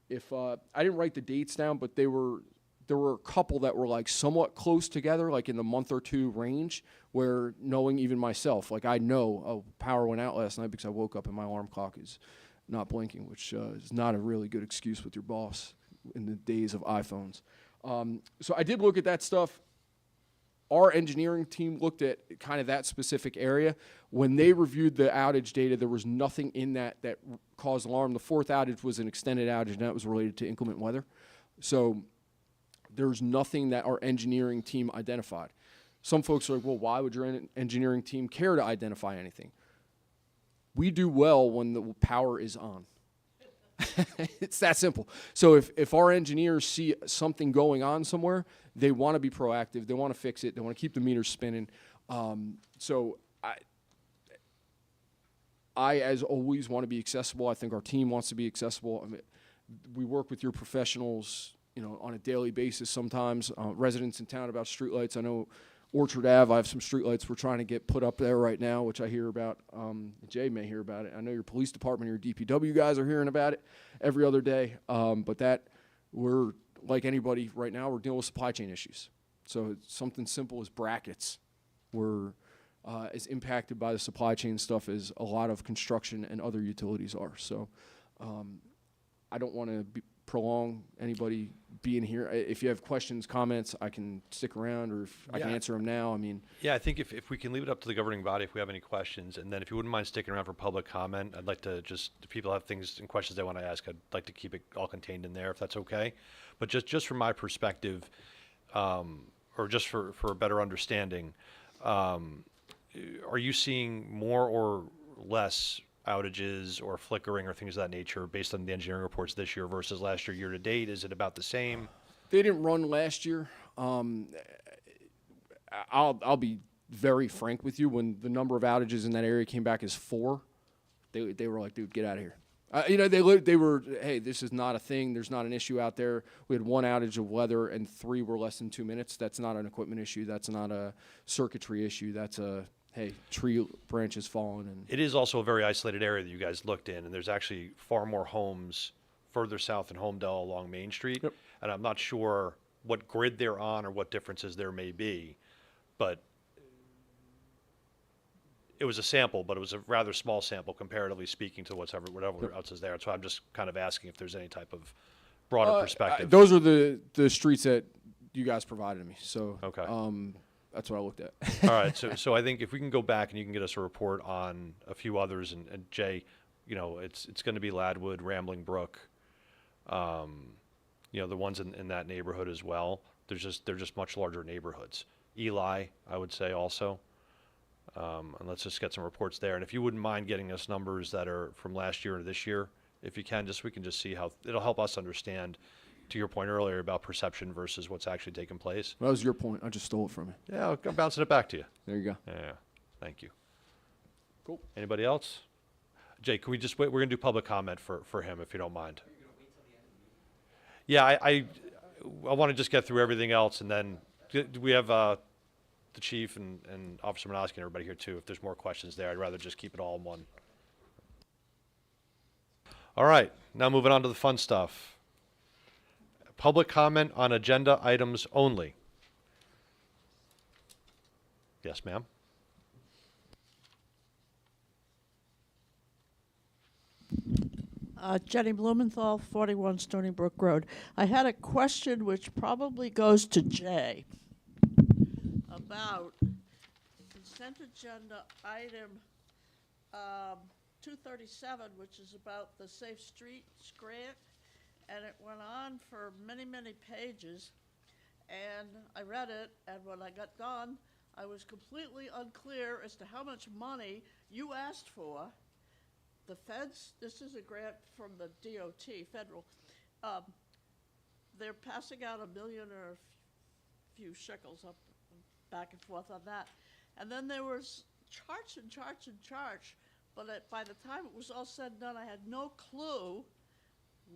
I didn't write the dates down, but there were a couple that were like somewhat close together, like in the month or 2 range, where knowing even myself, like I know, power went out last night because I woke up and my alarm clock is not blinking, which is not a really good excuse with your boss in the days of iPhones. So I did look at that stuff. Our engineering team looked at kind of that specific area. When they reviewed the outage data, there was nothing in that caused alarm. The 4th outage was an extended outage, and that was related to inclement weather. So there's nothing that our engineering team identified. Some folks are like, well, why would your engineering team care to identify anything? We do well when the power is on. It's that simple. So if our engineers see something going on somewhere, they want to be proactive. They want to fix it. They want to keep the meters spinning. So I, as always, want to be accessible. I think our team wants to be accessible. I mean, we work with your professionals, on a daily basis sometimes. Residents in town about streetlights. I know Orchard Ave, I have some streetlights we're trying to get put up there right now, which I hear about. Jay may hear about it. I know your police department, your DPW guys are hearing about it every other day. But that we're, like anybody right now, we're dealing with supply chain issues. So something simple as brackets. We're as impacted by the supply chain stuff as a lot of construction and other utilities are. So I don't want to prolong anybody being here. If you have questions, comments, I can stick around, or if I can answer them now. I mean, Yeah, I think if we can leave it up to the governing body if we have any questions, and then if you wouldn't mind sticking around for public comment, I'd like to just, if people have things and questions they want to ask, I'd like to keep it all contained in there, if that's okay. But just from my perspective, or just for a better understanding, are you seeing more or less outages or flickering or things of that nature based on the engineering reports this year versus last year, year to date? Is it about the same? they didn't run last year. I'll be very frank with you. When the number of outages in that area came back as 4, they were like, dude, get out of here. They were, hey, this is not a thing. There's not an issue out there. We had 1 outage of weather, and 3 were less than 2 minutes. That's not an equipment issue. That's not a circuitry issue. That's a, hey, tree branches falling. And It is also a very isolated area that you guys looked in, and there's actually far more homes further south in Holmdel along Main Street. Yep. And I'm not sure what grid they're on or what differences there may be, but it was a sample, but it was a rather small sample comparatively speaking to whatever else is there. So I'm just kind of asking if there's any type of broader perspective. Those are the streets that you guys provided me. So Okay. That's what I looked at. All right, so I think if we can go back and you can get us a report on a few others, and Jay, it's going to be Ladwood, Rambling Brook, the ones in that neighborhood as well. They're just much larger neighborhoods. Eli, I would say also, and let's just get some reports there. And if you wouldn't mind getting us numbers that are from last year to this year, if you can, we can just see how it'll help us understand. To your point earlier about perception versus what's actually taking place. That was your point. I just stole it from you. Yeah, I'm bouncing it back to you. There you go. Yeah, thank you. Cool. Anybody else? Jay, can we just wait? We're going to do public comment for him, if you don't mind. Yeah, I want to just get through everything else, and then we have the chief and Officer Minoski and everybody here, too. If there's more questions there, I'd rather just keep it all in one. All right, now moving on to the fun stuff. Public comment on agenda items only. Yes, ma'am. Jenny Blumenthal, 41 Stony Brook Road. I had a question which probably goes to Jay about consent agenda item 237, which is about the Safe Streets grant. And it went on for many, many pages, and I read it, and when I got done, I was completely unclear as to how much money you asked for. The feds, this is a grant from the DOT, federal, they're passing out $1 million or a few shekels up, back and forth on that. And then there was charts and charts and charts, but by the time it was all said and done, I had no clue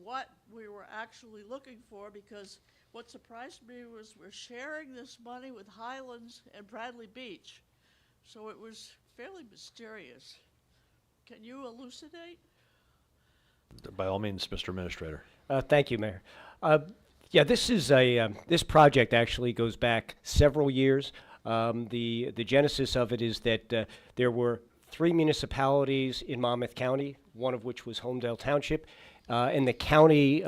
what we were actually looking for, because what surprised me was we're sharing this money with Highlands and Bradley Beach. So it was fairly mysterious. Can you elucidate? By all means, Mr. Administrator. Thank you, Mayor. Yeah, this is this project actually goes back several years. The genesis of it is that there were 3 municipalities in Monmouth County, one of which was Holmdel Township, and the county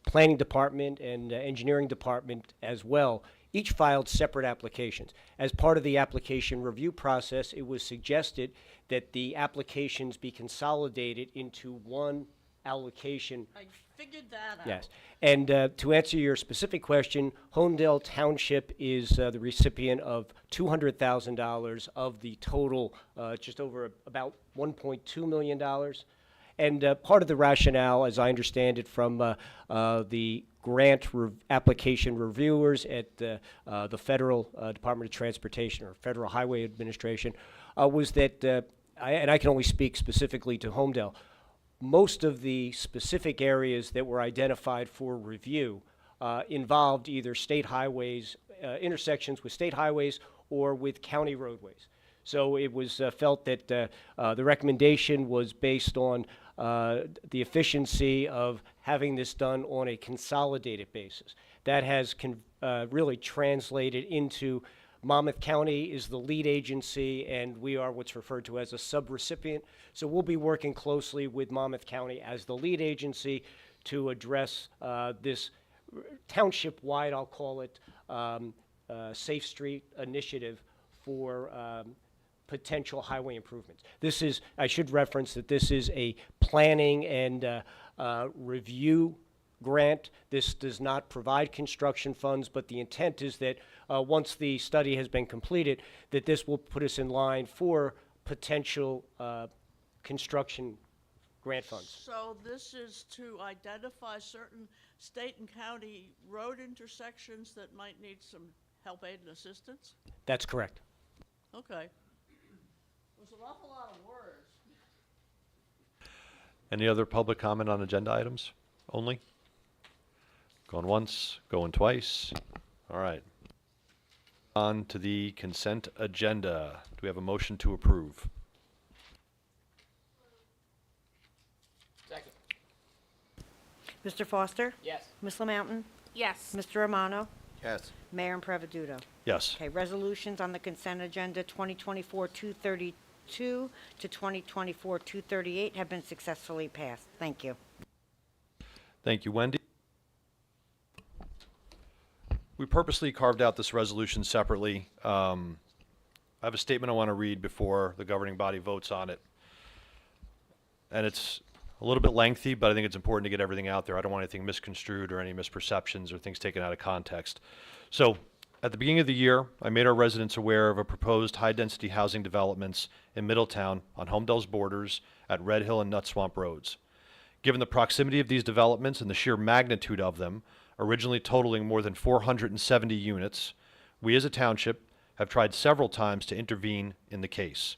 planning department and engineering department as well, each filed separate applications. As part of the application review process, it was suggested that the applications be consolidated into one allocation. I figured that out. Yes. And to answer your specific question, Holmdel Township is the recipient of $200,000 of the total, just over about $1.2 million. And part of the rationale, as I understand it from the grant application reviewers at the Federal Department of Transportation or Federal Highway Administration, was that, and I can only speak specifically to Holmdel, most of the specific areas that were identified for review involved either state highways, intersections with state highways, or with county roadways. So it was felt that the recommendation was based on the efficiency of having this done on a consolidated basis. That has really translated into Monmouth County is the lead agency, and we are what's referred to as a subrecipient. So we'll be working closely with Monmouth County as the lead agency to address this township-wide, I'll call it, Safe Street initiative for potential highway improvements. This is, I should reference that this is a planning and review grant. This does not provide construction funds, but the intent is that once the study has been completed, that this will put us in line for potential construction grant funds. So this is to identify certain state and county road intersections that might need some help, aid, and assistance? That's correct. Okay. There's an awful lot of words. Any other public comment on agenda items only? Going once, going twice. All right. On to the consent agenda. Do we have a motion to approve? Second. Mr. Foster? Yes. Ms. Lamountain? Yes. Mr. Romano? Yes. Mayor and Preveduto. Yes. Okay, resolutions on the consent agenda 2024-232 to 2024-238 have been successfully passed. Thank you. Thank you, Wendy. We purposely carved out this resolution separately. I have a statement I want to read before the governing body votes on it. And it's a little bit lengthy, but I think it's important to get everything out there. I don't want anything misconstrued or any misperceptions or things taken out of context. So, at the beginning of the year, I made our residents aware of a proposed high-density housing developments in Middletown on Holmdel's borders at Red Hill and Nut Swamp Roads. Given the proximity of these developments and the sheer magnitude of them, originally totaling more than 470 units, we as a township have tried several times to intervene in the case.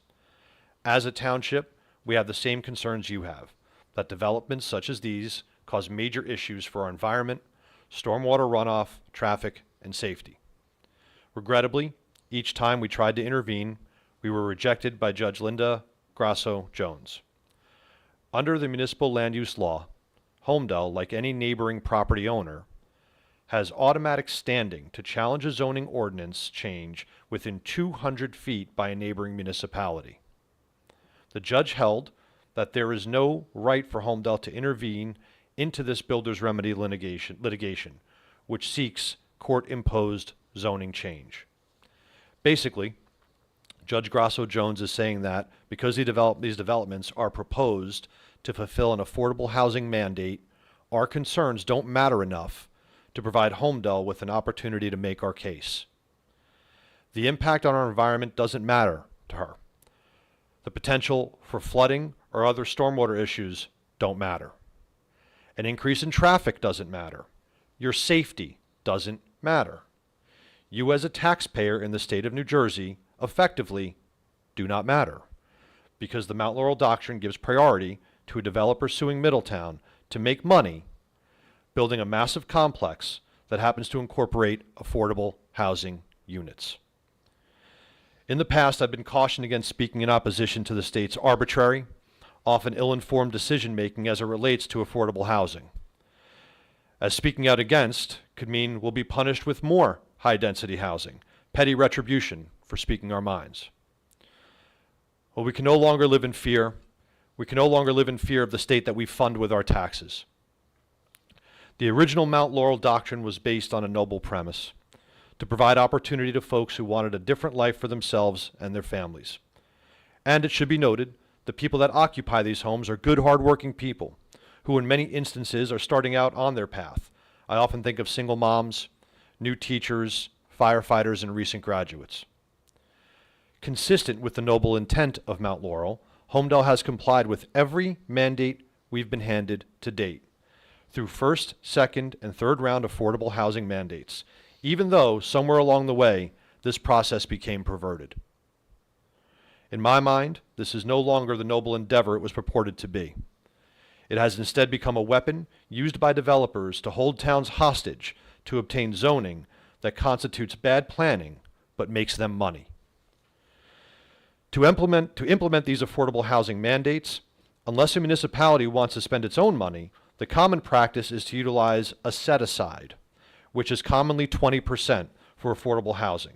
As a township, we have the same concerns you have, that developments such as these cause major issues for our environment, stormwater runoff, traffic, and safety. Regrettably, each time we tried to intervene, we were rejected by Judge Linda Grasso Jones. Under the municipal land use law, Holmdel, like any neighboring property owner, has automatic standing to challenge a zoning ordinance change within 200 feet by a neighboring municipality. The judge held that there is no right for Holmdel to intervene into this builder's remedy litigation, which seeks court-imposed zoning change. Basically, Judge Grasso Jones is saying that because these developments are proposed to fulfill an affordable housing mandate, our concerns don't matter enough to provide Holmdel with an opportunity to make our case. The impact on our environment doesn't matter to her. The potential for flooding or other stormwater issues don't matter. An increase in traffic doesn't matter. Your safety doesn't matter. You as a taxpayer in the state of New Jersey effectively do not matter, because the Mount Laurel Doctrine gives priority to a developer suing Middletown to make money building a massive complex that happens to incorporate affordable housing units. In the past, I've been cautioned against speaking in opposition to the state's arbitrary, often ill-informed decision-making as it relates to affordable housing. As speaking out against could mean we'll be punished with more high-density housing, petty retribution for speaking our minds. Well, we can no longer live in fear. We can no longer live in fear of the state that we fund with our taxes. The original Mount Laurel Doctrine was based on a noble premise: to provide opportunity to folks who wanted a different life for themselves and their families. And it should be noted, the people that occupy these homes are good, hardworking people who in many instances are starting out on their path. I often think of single moms, new teachers, firefighters, and recent graduates. Consistent with the noble intent of Mount Laurel, Holmdel has complied with every mandate we've been handed to date through first, second, and third round affordable housing mandates, even though somewhere along the way this process became perverted. In my mind, this is no longer the noble endeavor it was purported to be. It has instead become a weapon used by developers to hold towns hostage to obtain zoning that constitutes bad planning but makes them money. To implement these affordable housing mandates, unless a municipality wants to spend its own money, the common practice is to utilize a set-aside, which is commonly 20% for affordable housing.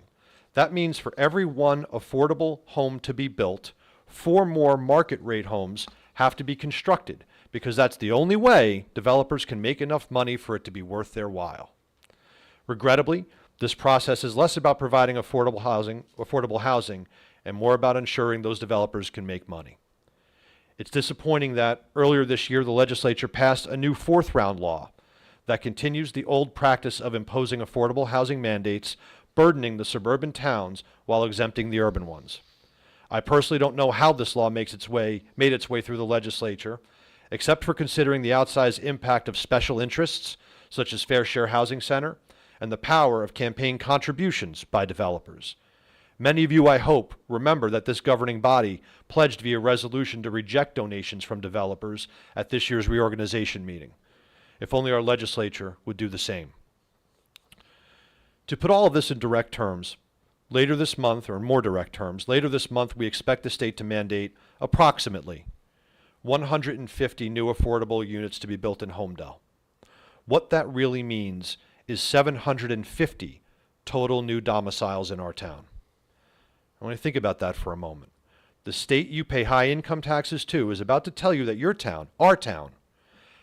That means for every one affordable home to be built, 4 more market rate homes have to be constructed, because that's the only way developers can make enough money for it to be worth their while. Regrettably, this process is less about providing affordable housing and more about ensuring those developers can make money. It's disappointing that earlier this year the legislature passed a new 4th round law that continues the old practice of imposing affordable housing mandates, burdening the suburban towns while exempting the urban ones. I personally don't know how this law made its way through the legislature, except for considering the outsized impact of special interests, such as Fair Share Housing Center, and the power of campaign contributions by developers. Many of you, I hope, remember that this governing body pledged via resolution to reject donations from developers at this year's reorganization meeting. If only our legislature would do the same. To put all of this in direct terms, later this month, or in more direct terms, later this month we expect the state to mandate approximately 150 new affordable units to be built in Holmdel. What that really means is 750 total new domiciles in our town. I want to think about that for a moment. The state you pay high income taxes to is about to tell you that your town, our town,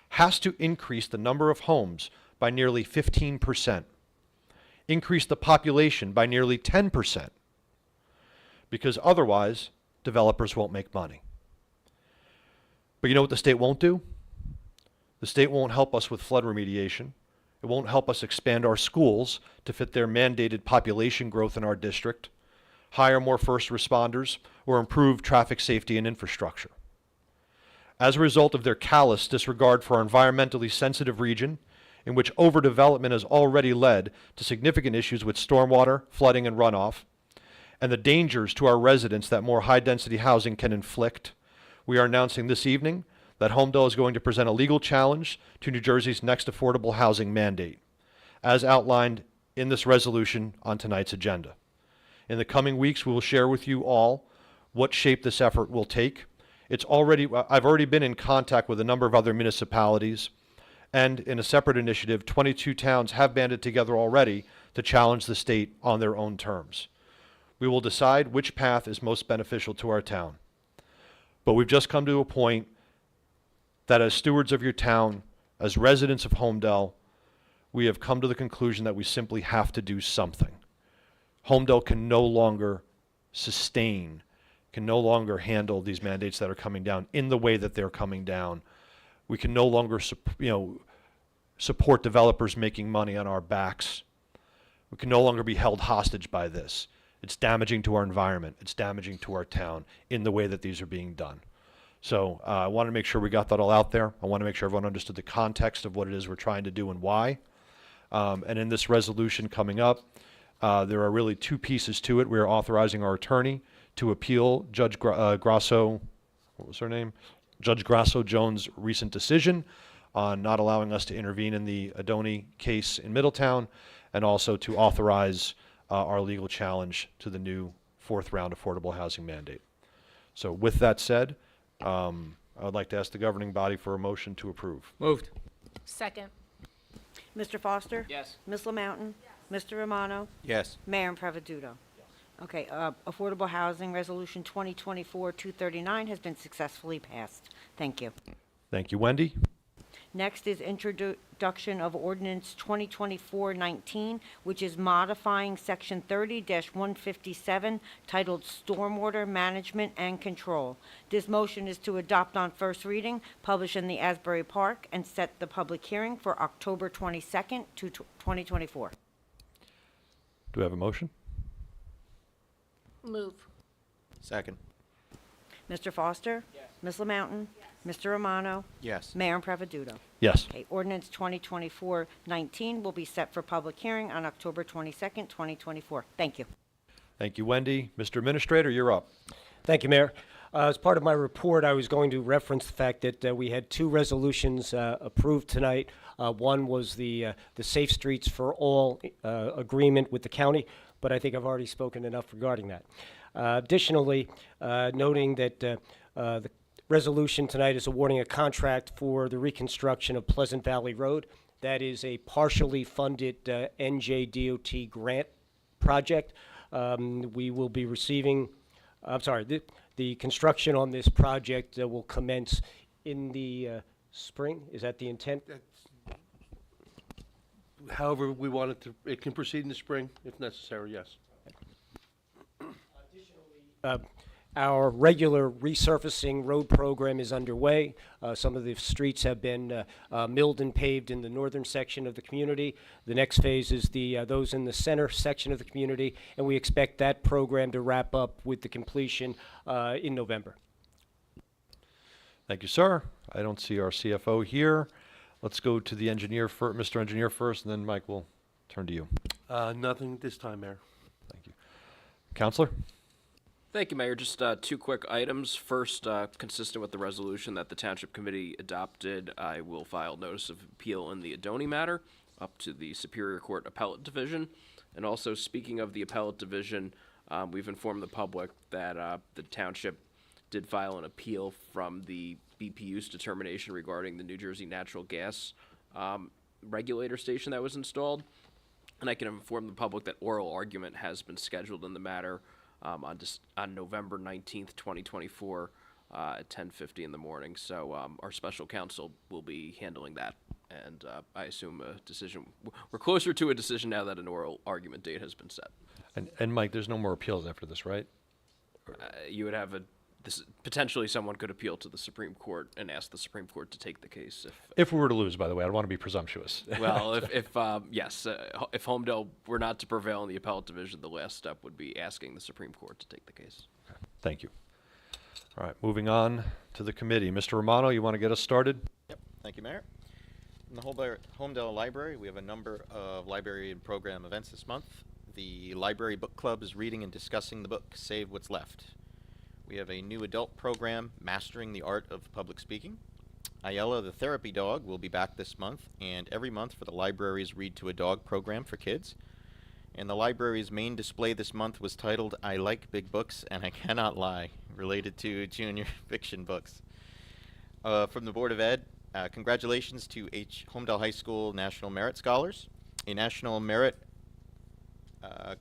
has to increase the number of homes by nearly 15%, increase the population by nearly 10%, because otherwise developers won't make money. But you know what the state won't do? The state won't help us with flood remediation. It won't help us expand our schools to fit their mandated population growth in our district, hire more first responders, or improve traffic safety and infrastructure. As a result of their callous disregard for our environmentally sensitive region, in which overdevelopment has already led to significant issues with stormwater, flooding, and runoff, and the dangers to our residents that more high-density housing can inflict, we are announcing this evening that Holmdel is going to present a legal challenge to New Jersey's next affordable housing mandate, as outlined in this resolution on tonight's agenda. In the coming weeks, we will share with you all what shape this effort will take. I've already been in contact with a number of other municipalities, and in a separate initiative, 22 towns have banded together already to challenge the state on their own terms. We will decide which path is most beneficial to our town. But we've just come to a point that as stewards of your town, as residents of Holmdel, we have come to the conclusion that we simply have to do something. Holmdel can no longer sustain, can no longer handle these mandates that are coming down in the way that they're coming down. We can no longer support developers making money on our backs. We can no longer be held hostage by this. It's damaging to our environment. It's damaging to our town in the way that these are being done. So I want to make sure we got that all out there. I want to make sure everyone understood the context of what it is we're trying to do and why. And in this resolution coming up, there are really 2 pieces to it. We are authorizing our attorney to appeal Judge Grasso, what was her name? Judge Grasso-Jones' recent decision on not allowing us to intervene in the Adoni case in Middletown, and also to authorize our legal challenge to the new 4th round affordable housing mandate. So with that said, I would like to ask the governing body for a motion to approve. Moved. Second. Mr. Foster? Yes. Ms. LaMountain? Mr. Romano? Yes. Mayor Impravaduto? Okay, Affordable Housing Resolution 2024-239 has been successfully passed. Thank you. Thank you, Wendy. Next is introduction of ordinance 2024-19, which is modifying section 30-157 titled Stormwater Management and Control. This motion is to adopt on first reading, publish in the Asbury Park, and set the public hearing for October 22nd, 2024. Do we have a motion? Move. Second. Mr. Foster? Yes. Ms. LaMountain? Yes. Mr. Romano? Yes. Mayor Impravaduto? Yes. Okay, ordinance 2024-19 will be set for public hearing on October 22nd, 2024. Thank you. Thank you, Wendy. Mr. Administrator, you're up. Thank you, Mayor. As part of my report, I was going to reference the fact that we had 2 resolutions approved tonight. One was the Safe Streets for All agreement with the county, but I think I've already spoken enough regarding that. Additionally, noting that the resolution tonight is awarding a contract for the reconstruction of Pleasant Valley Road. That is a partially funded NJDOT grant project. We will be receiving, the construction on this project will commence in the spring. Is that the intent? However we want it to, it can proceed in the spring if necessary, yes. Our regular resurfacing road program is underway. Some of the streets have been milled and paved in the northern section of the community. The next phase is those in the center section of the community, and we expect that program to wrap up with the completion in November. Thank you, sir. I don't see our CFO here. Let's go to the engineer, Mr. Engineer first, and then Mike will turn to you. Nothing this time, Mayor. Thank you. Counselor? Thank you, Mayor. Just two quick items. First, consistent with the resolution that the Township Committee adopted, I will file notice of appeal in the Adoni matter up to the Superior Court Appellate Division. And also, speaking of the Appellate Division, we've informed the public that the Township did file an appeal from the BPU's determination regarding the New Jersey natural gas regulator station that was installed. And I can inform the public that oral argument has been scheduled in the matter on November 19th, 2024 at 10:50 in the morning. So our special counsel will be handling that. And I assume a decision, we're closer to a decision now that an oral argument date has been set. And Mike, there's no more appeals after this, right? You would have potentially someone could appeal to the Supreme Court and ask the Supreme Court to take the case. If we were to lose, by the way, I don't want to be presumptuous. Well, if Holmdel were not to prevail in the appellate division, the last step would be asking the Supreme Court to take the case. Okay. Thank you. All right, moving on to the committee. Mr. Romano, you want to get us started? Yep. Thank you, Mayor. In the Holmdel Library, we have a number of library and program events this month. The Library Book Club is reading and discussing the book Save What's Left. We have a new adult program, Mastering the Art of Public Speaking. Ayala, the therapy dog, will be back this month, and every month for the library's Read to a Dog program for kids. And the library's main display this month was titled, I Like Big Books and I Cannot Lie, related to junior fiction books. From the Board of Ed, congratulations to Holmdel High School National Merit Scholars. A National Merit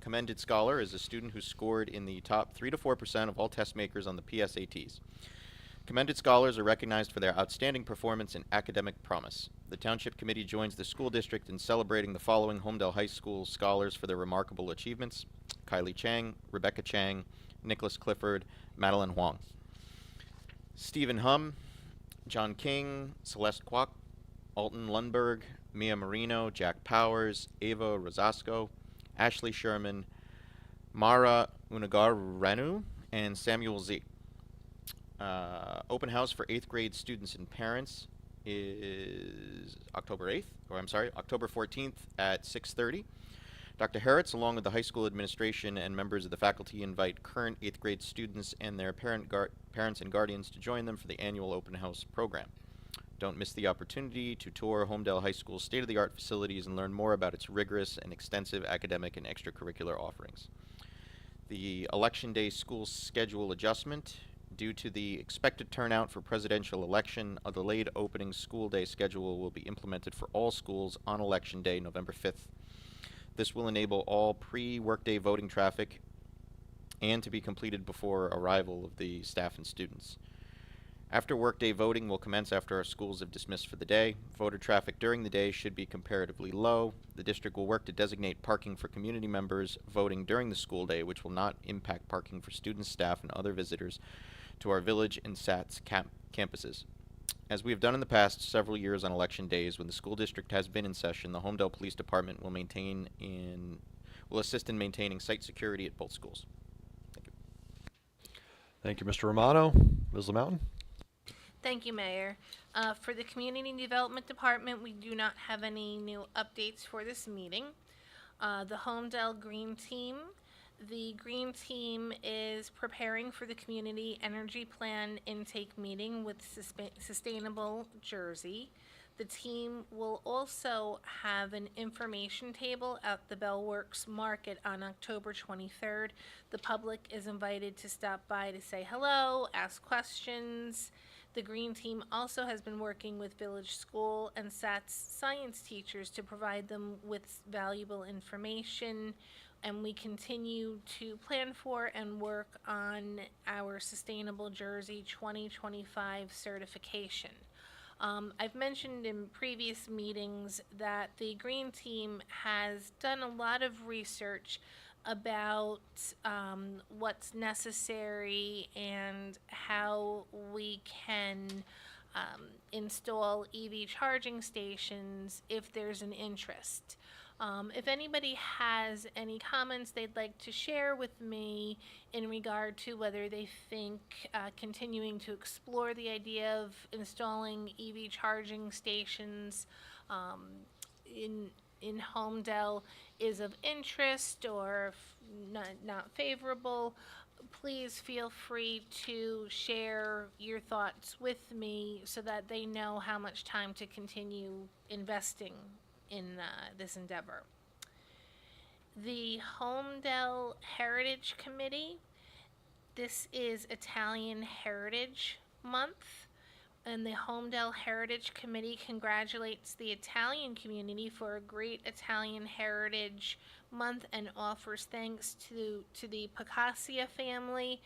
Commended Scholar is a student who scored in the top 3 to 4% of all test makers on the PSATs. Commended Scholars are recognized for their outstanding performance and academic promise. The Township Committee joins the school district in celebrating the following Holmdel High School scholars for their remarkable achievements: Kylie Chang, Rebecca Chang, Nicholas Clifford, Madeline Huang. Stephen Hum, John King, Celeste Kwok, Alton Lundberg, Mia Marino, Jack Powers, Ava Rosasco, Ashley Sherman, Mara Unagaranu, and Samuel Z. Open house for 8th grade students and parents is October 14th at 6:30. Dr. Harritz, along with the high school administration and members of the faculty, invite current 8th grade students and their parents and guardians to join them for the annual open house program. Don't miss the opportunity to tour Holmdel High School's state-of-the-art facilities and learn more about its rigorous and extensive academic and extracurricular offerings. The Election Day school schedule adjustment. Due to the expected turnout for presidential election, a delayed opening school day schedule will be implemented for all schools on Election Day, November 5th. This will enable all pre-workday voting traffic and to be completed before arrival of the staff and students. After workday voting will commence after our schools have dismissed for the day. Voter traffic during the day should be comparatively low. The district will work to designate parking for community members voting during the school day, which will not impact parking for students, staff, and other visitors to our village and SATS campuses. As we have done in the past several years on election days when the school district has been in session, the Holmdel Police Department will assist in maintaining site security at both schools. Thank you. Thank you, Mr. Romano. Ms. LaMountain? Thank you, Mayor. For the Community Development Department, we do not have any new updates for this meeting. The Holmdel Green Team. The Green Team is preparing for the Community Energy Plan intake meeting with Sustainable Jersey. The team will also have an information table at the Bellworks Market on October 23rd. The public is invited to stop by to say hello, ask questions. The Green Team also has been working with Village School and SATS science teachers to provide them with valuable information, and we continue to plan for and work on our Sustainable Jersey 2025 certification. I've mentioned in previous meetings that the Green Team has done a lot of research about what's necessary and how we can install EV charging stations if there's an interest. If anybody has any comments they'd like to share with me in regard to whether they think continuing to explore the idea of installing EV charging stations in Holmdel is of interest or not favorable, please feel free to share your thoughts with me so that they know how much time to continue investing in this endeavor. The Holmdel Heritage Committee, this is Italian Heritage Month, and the Holmdel Heritage Committee congratulates the Italian community for a great Italian Heritage Month and offers thanks to the Picassia family,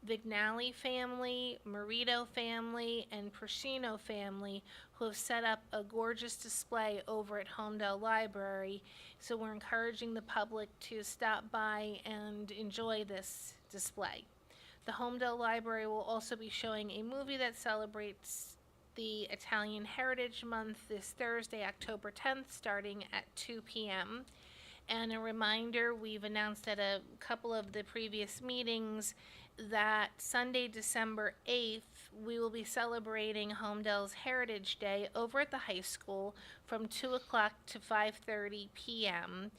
Vignali family, Marito family, and Persino family, who have set up a gorgeous display over at Holmdel Library. So we're encouraging the public to stop by and enjoy this display. The Holmdel Library will also be showing a movie that celebrates the Italian Heritage Month this Thursday, October 10th, starting at 2 p.m. And a reminder, we've announced at a couple of the previous meetings that Sunday, December 8th, we will be celebrating Holmdel's Heritage Day over at the high school from 2 o'clock to 5:30 p.m.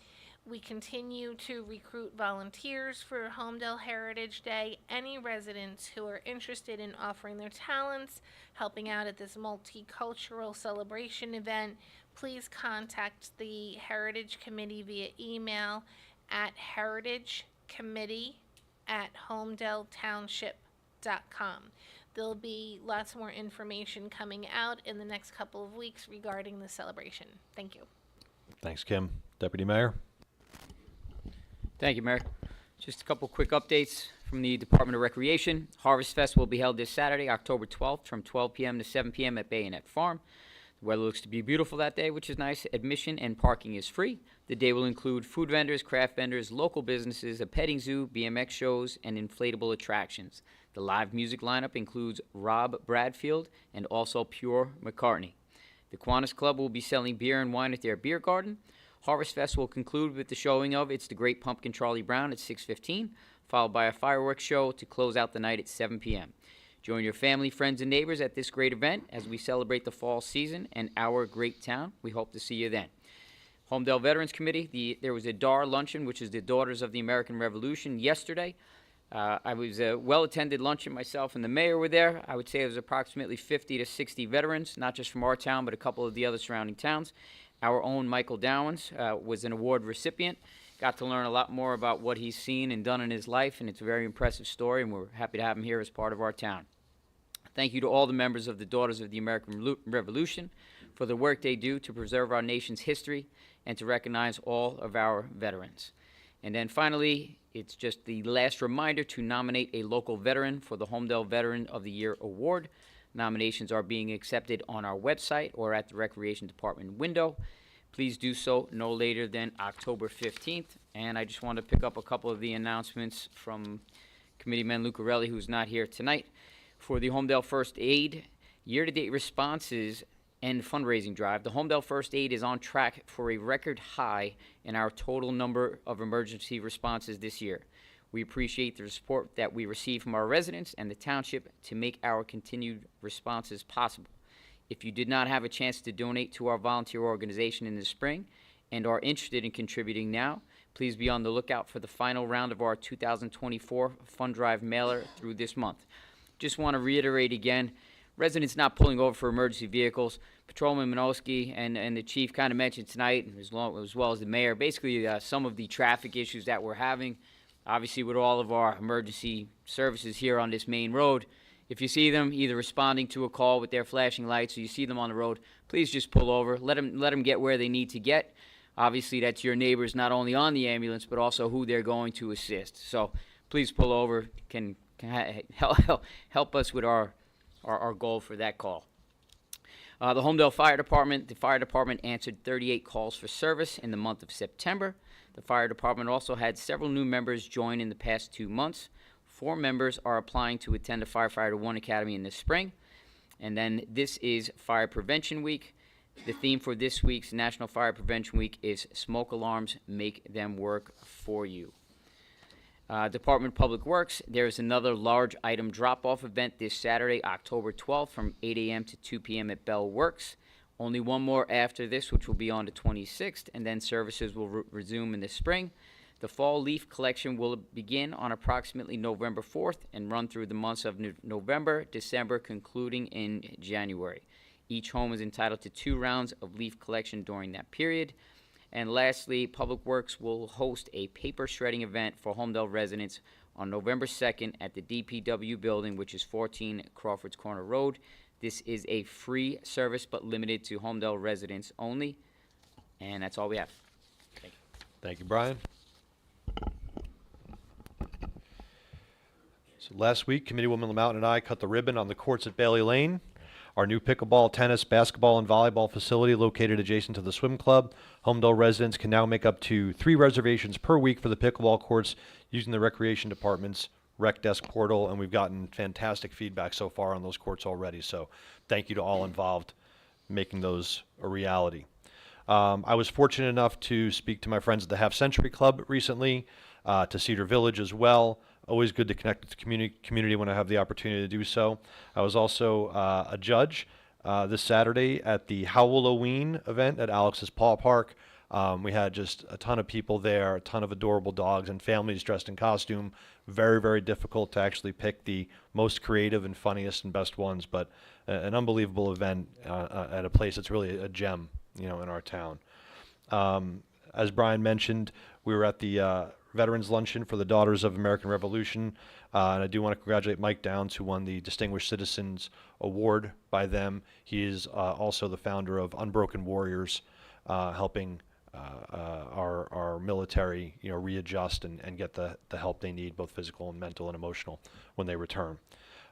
We continue to recruit volunteers for Holmdel Heritage Day. Any residents who are interested in offering their talents, helping out at this multicultural celebration event, please contact the Heritage Committee via email at heritagecommittee@holmdeltownship.com. There'll be lots more information coming out in the next couple of weeks regarding the celebration. Thank you. Thanks, Kim. Deputy Mayor? Thank you, Mayor. Just a couple quick updates from the Department of Recreation. Harvest Fest will be held this Saturday, October 12th, from 12 p.m. to 7 p.m. at Bayonet Farm. The weather looks to be beautiful that day, which is nice. Admission and parking is free. The day will include food vendors, craft vendors, local businesses, a petting zoo, BMX shows, and inflatable attractions. The live music lineup includes Rob Bradfield and also Pure McCartney. The Kiwanis Club will be selling beer and wine at their beer garden. Harvest Fest will conclude with the showing of It's the Great Pumpkin Charlie Brown at 6:15, followed by a fireworks show to close out the night at 7 p.m. Join your family, friends, and neighbors at this great event as we celebrate the fall season and our great town. We hope to see you then. Holmdel Veterans Committee, there was a DAR luncheon, which is the Daughters of the American Revolution, yesterday. I was a well-attended luncheon. Myself and the mayor were there. I would say it was approximately 50 to 60 veterans, not just from our town, but a couple of the other surrounding towns. Our own Michael Dowens was an award recipient. Got to learn a lot more about what he's seen and done in his life, and it's a very impressive story, and we're happy to have him here as part of our town. Thank you to all the members of the Daughters of the American Revolution for the work they do to preserve our nation's history and to recognize all of our veterans. And then finally, it's just the last reminder to nominate a local veteran for the Holmdel Veteran of the Year Award. Nominations are being accepted on our website or at the Recreation Department window. Please do so no later than October 15th. And I just want to pick up a couple of the announcements from Committeeman Lucarelli, who's not here tonight. For the Holmdel First Aid year-to-date responses and fundraising drive, the Holmdel First Aid is on track for a record high in our total number of emergency responses this year. We appreciate the support that we receive from our residents and the township to make our continued responses possible. If you did not have a chance to donate to our volunteer organization in the spring and are interested in contributing now, please be on the lookout for the final round of our 2024 fund drive mailer through this month. Just want to reiterate again, residents not pulling over for emergency vehicles. Patrolman Minowski and the chief kind of mentioned tonight, as well as the mayor, basically some of the traffic issues that we're having. Obviously, with all of our emergency services here on this main road, If you see them either responding to a call with their flashing lights or you see them on the road, please just pull over. Let them get where they need to get. Obviously, that's your neighbors not only on the ambulance, but also who they're going to assist. So please pull over. Can help us with our goal for that call. The Holmdel Fire Department. The fire department answered 38 calls for service in the month of September. The fire department also had several new members join in the past 2 months. 4 members are applying to attend the Firefighter 1 Academy in the spring. And then this is Fire Prevention Week. The theme for this week's National Fire Prevention Week is Smoke Alarms Make Them Work For You. Department of Public Works, there is another large item drop-off event this Saturday, October 12th from 8 a.m. to 2 p.m. at Bell Works. Only one more after this, which will be on the 26th, and then services will resume in the spring. The fall leaf collection will begin on approximately November 4th and run through the months of November, December, concluding in January. Each home is entitled to 2 rounds of leaf collection during that period. And lastly, Public Works will host a paper shredding event for Holmdel residents on November 2nd at the DPW building, which is 14 Crawford's Corner Road. This is a free service but limited to Holmdel residents only. And that's all we have. Thank you. Thank you, Brian. So last week, Committeewoman LaMountain and I cut the ribbon on the courts at Bailey Lane. Our new pickleball, tennis, basketball, and volleyball facility located adjacent to the swim club. Holmdel residents can now make up to 3 reservations per week for the pickleball courts using the Recreation Department's Rec Desk portal, and we've gotten fantastic feedback so far on those courts already. So thank you to all involved making those a reality. I was fortunate enough to speak to my friends at the Half Century Club recently, to Cedar Village as well. Always good to connect with the community when I have the opportunity to do so. I was also a judge this Saturday at the Halloween event at Alex's Paw Park. We had just a ton of people there, a ton of adorable dogs and families dressed in costume. Very, very difficult to actually pick the most creative and funniest and best ones, but an unbelievable event at a place that's really a gem, in our town. As Brian mentioned, we were at the Veterans Luncheon for the Daughters of American Revolution, and I do want to congratulate Mike Downs, who won the Distinguished Citizens Award by them. He is also the founder of Unbroken Warriors, helping our military, readjust and get the help they need, both physical and mental and emotional, when they return.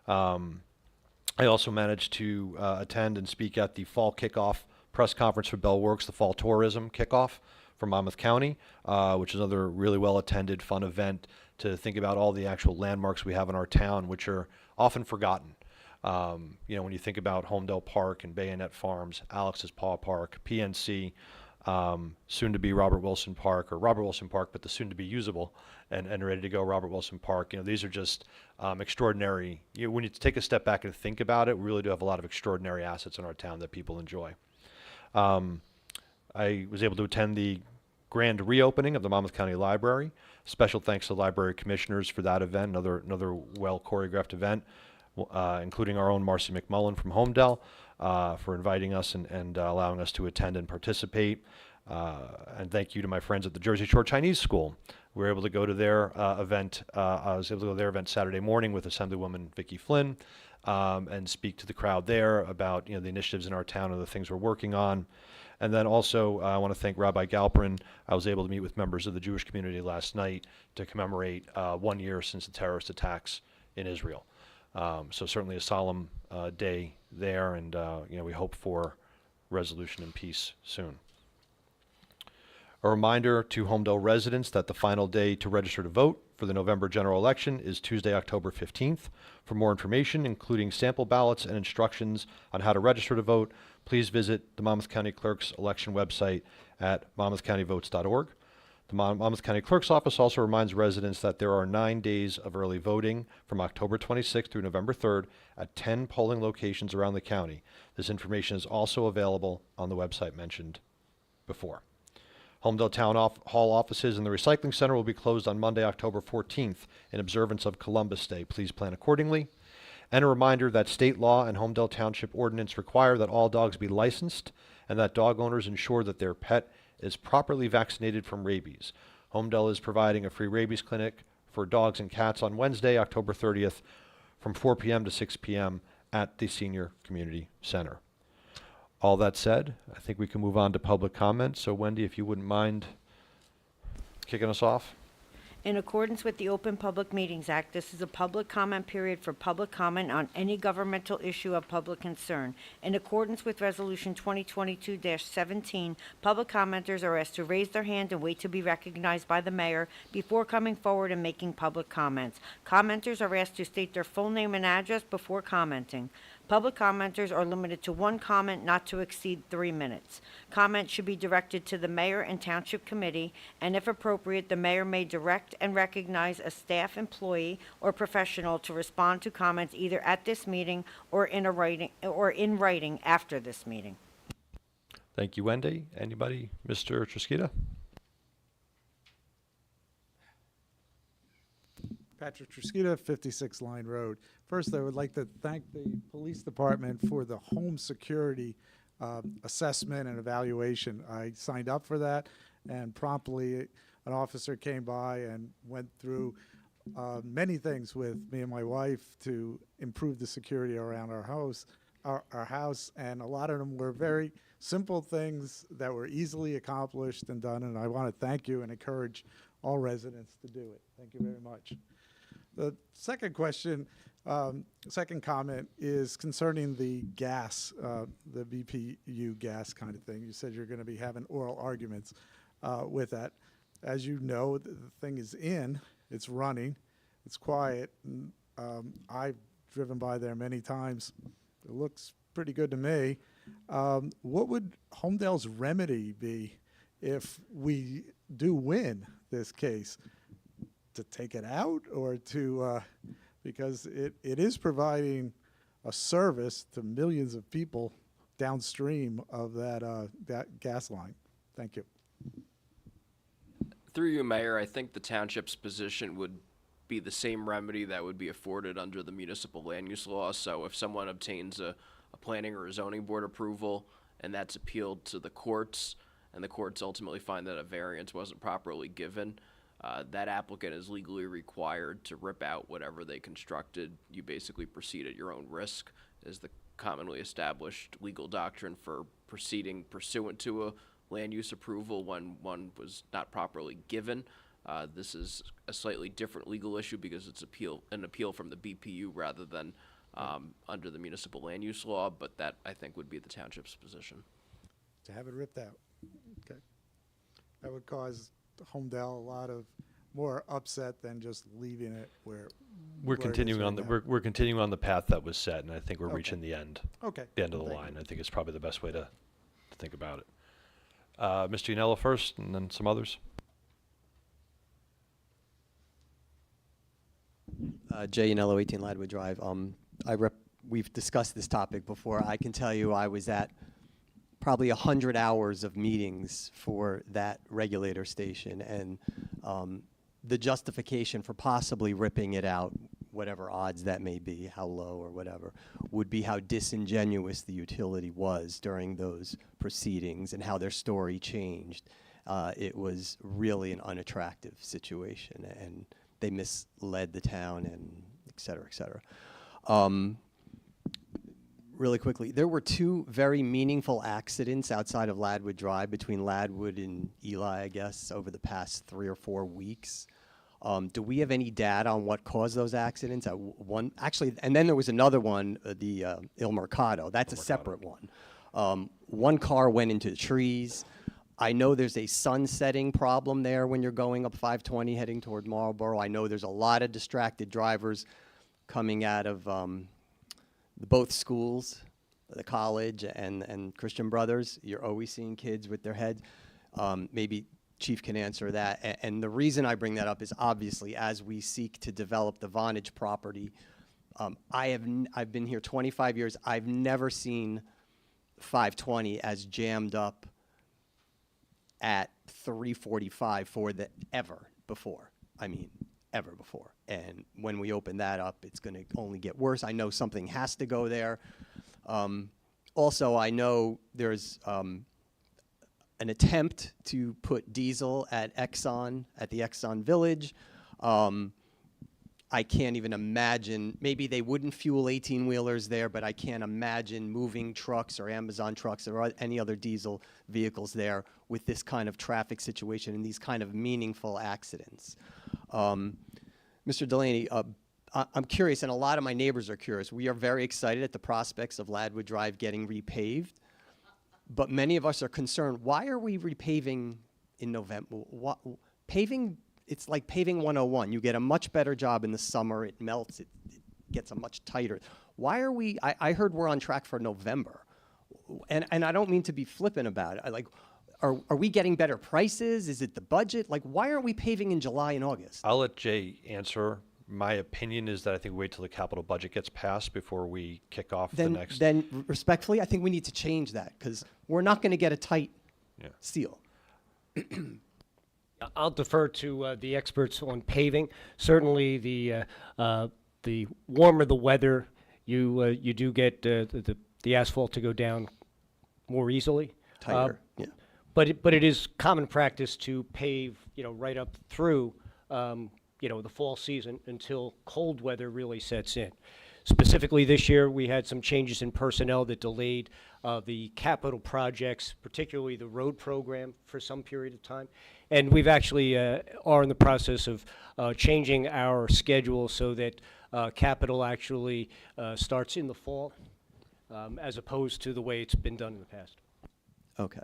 I also managed to attend and speak at the fall kickoff press conference for Bell Works, the fall tourism kickoff for Monmouth County, which is another really well-attended, fun event to think about all the actual landmarks we have in our town, which are often forgotten. When you think about Holmdel Park and Bayonet Farms, Alex's Paw Park, PNC, soon to be Robert Wilson Park, but the soon to be usable and ready to go Robert Wilson Park. These are just extraordinary. When you take a step back and think about it, we really do have a lot of extraordinary assets in our town that people enjoy. I was able to attend the grand reopening of the Monmouth County Library. Special thanks to the library commissioners for that event, another well choreographed event, including our own Marcy McMullen from Holmdel, for inviting us and allowing us to attend and participate. And thank you to my friends at the Jersey Shore Chinese School. We were able to go to their event. I was able to go to their event Saturday morning with Assemblywoman Vicki Flynn, and speak to the crowd there about the initiatives in our town and the things we're working on. And then also, I want to thank Rabbi Galperin. I was able to meet with members of the Jewish community last night to commemorate 1 year since the terrorist attacks in Israel. So certainly a solemn day there, and we hope for resolution and peace soon. A reminder to Holmdel residents that the final day to register to vote for the November general election is Tuesday, October 15th. For more information, including sample ballots and instructions on how to register to vote, please visit the Monmouth County Clerk's election website at monmouthcountyvotes.org. The Monmouth County Clerk's Office also reminds residents that there are 9 days of early voting from October 26th through November 3rd at 10 polling locations around the county. This information is also available on the website mentioned before. Holmdel Town Hall offices and the Recycling Center will be closed on Monday, October 14th in observance of Columbus Day. Please plan accordingly. And a reminder that state law and Holmdel Township ordinance require that all dogs be licensed and that dog owners ensure that their pet is properly vaccinated from rabies. Holmdel is providing a free rabies clinic for dogs and cats on Wednesday, October 30th from 4 p.m. to 6 p.m. at the Senior Community Center. All that said, I think we can move on to public comment. So Wendy, if you wouldn't mind kicking us off. In accordance with the Open Public Meetings Act, this is a public comment period for public comment on any governmental issue of public concern. In accordance with Resolution 2022-17, public commenters are asked to raise their hand and wait to be recognized by the mayor before coming forward and making public comments. Commenters are asked to state their full name and address before commenting. Public commenters are limited to one comment not to exceed 3 minutes. Comments should be directed to the mayor and township committee, and if appropriate, the mayor may direct and recognize a staff employee or professional to respond to comments either at this meeting or in writing after this meeting. Thank you, Wendy. Anybody? Mr. Trisquita? Patrick Trisquita, 56 Line Road. First, I would like to thank the police department for the home security assessment and evaluation. I signed up for that, and promptly an officer came by and went through many things with me and my wife to improve the security around our house, and a lot of them were very simple things that were easily accomplished and done, and I want to thank you and encourage all residents to do it. Thank you very much. The second question, second comment is concerning the gas, the BPU gas kind of thing. You said you're going to be having oral arguments with that. As you know, the thing is in, it's running, it's quiet. And, I've driven by there many times. It looks pretty good to me. What would Holmdel's remedy be if we do win this case? To take it out, or to, because it is providing a service to millions of people downstream of that gas line. Thank you. Through you, Mayor, I think the township's position would be the same remedy that would be afforded under the municipal land use law. So if someone obtains a planning or a zoning board approval and that's appealed to the courts, and the courts ultimately find that a variance wasn't properly given, that applicant is legally required to rip out whatever they constructed. You basically proceed at your own risk, is the commonly established legal doctrine for proceeding pursuant to a land use approval when one was not properly given. This is a slightly different legal issue because it's an appeal from the BPU rather than under the municipal land use law, but that, I think, would be the township's position. To have it ripped out. Okay. That would cause Holmdel a lot of more upset than just leaving it where We're where it is continuing right on the now. we're continuing on the path that was set, and I think we're Okay. reaching the end. Okay. The end of the Thank line. I think it's probably the best way to think about it. Mr. Yanella first, and then some others. Jay Yanello, 18 Ladwood Drive. We've discussed this topic before. I can tell you I was at probably 100 hours of meetings for that regulator station, and the justification for possibly ripping it out, whatever odds that may be, how low or whatever, would be how disingenuous the utility was during those proceedings and how their story changed. It was really an unattractive situation, and they misled the town, and et cetera, et cetera. Really quickly, there were two very meaningful accidents outside of Ladwood Drive between Ladwood and Eli, I guess, over the past 3 or 4 weeks. Do we have any data on what caused those accidents? Actually, and then there was another one, the Il Mercado. That's a separate one. One car went into the trees. I know there's a sunsetting problem there when you're going up 520 heading toward Marlboro. I know there's a lot of distracted drivers coming out of both schools, the college and Christian Brothers. You're always seeing kids with their heads. Maybe Chief can answer that. And the reason I bring that up is obviously as we seek to develop the Vonage property, I've been here 25 years. I've never seen 520 as jammed up at 3:45 ever before. I mean, ever before. And when we open that up, it's going to only get worse. I know something has to go there. Also, I know there's an attempt to put diesel at Exxon, at the Exxon Village. I can't even imagine, maybe they wouldn't fuel 18-wheelers there, but I can't imagine moving trucks or Amazon trucks or any other diesel vehicles there with this kind of traffic situation and these kind of meaningful accidents. Mr. Delaney, I'm curious, and a lot of my neighbors are curious. We are very excited at the prospects of Ladwood Drive getting repaved, but many of us are concerned, why are we repaving in November? Paving, it's like paving 101. You get a much better job in the summer. It melts. It gets a much tighter. Why are we, I heard we're on track for November. And I don't mean to be flippant about it. Are we getting better prices? Is it the budget? Like, why aren't we paving in July and August? I'll let Jay answer. My opinion is that I think we wait till the capital budget gets passed before we kick off the next. Then respectfully, I think we need to change that because we're not going to get a tight seal. I'll defer to the experts on paving. Certainly, the warmer the weather, you do get the asphalt to go down more easily. Tighter, yeah. But it is common practice to pave, right up through, the fall season until cold weather really sets in. Specifically this year, we had some changes in personnel that delayed the capital projects, particularly the road program, for some period of time. And we've actually are in the process of changing our schedule so that capital actually starts in the fall, as opposed to the way it's been done in the past. Okay.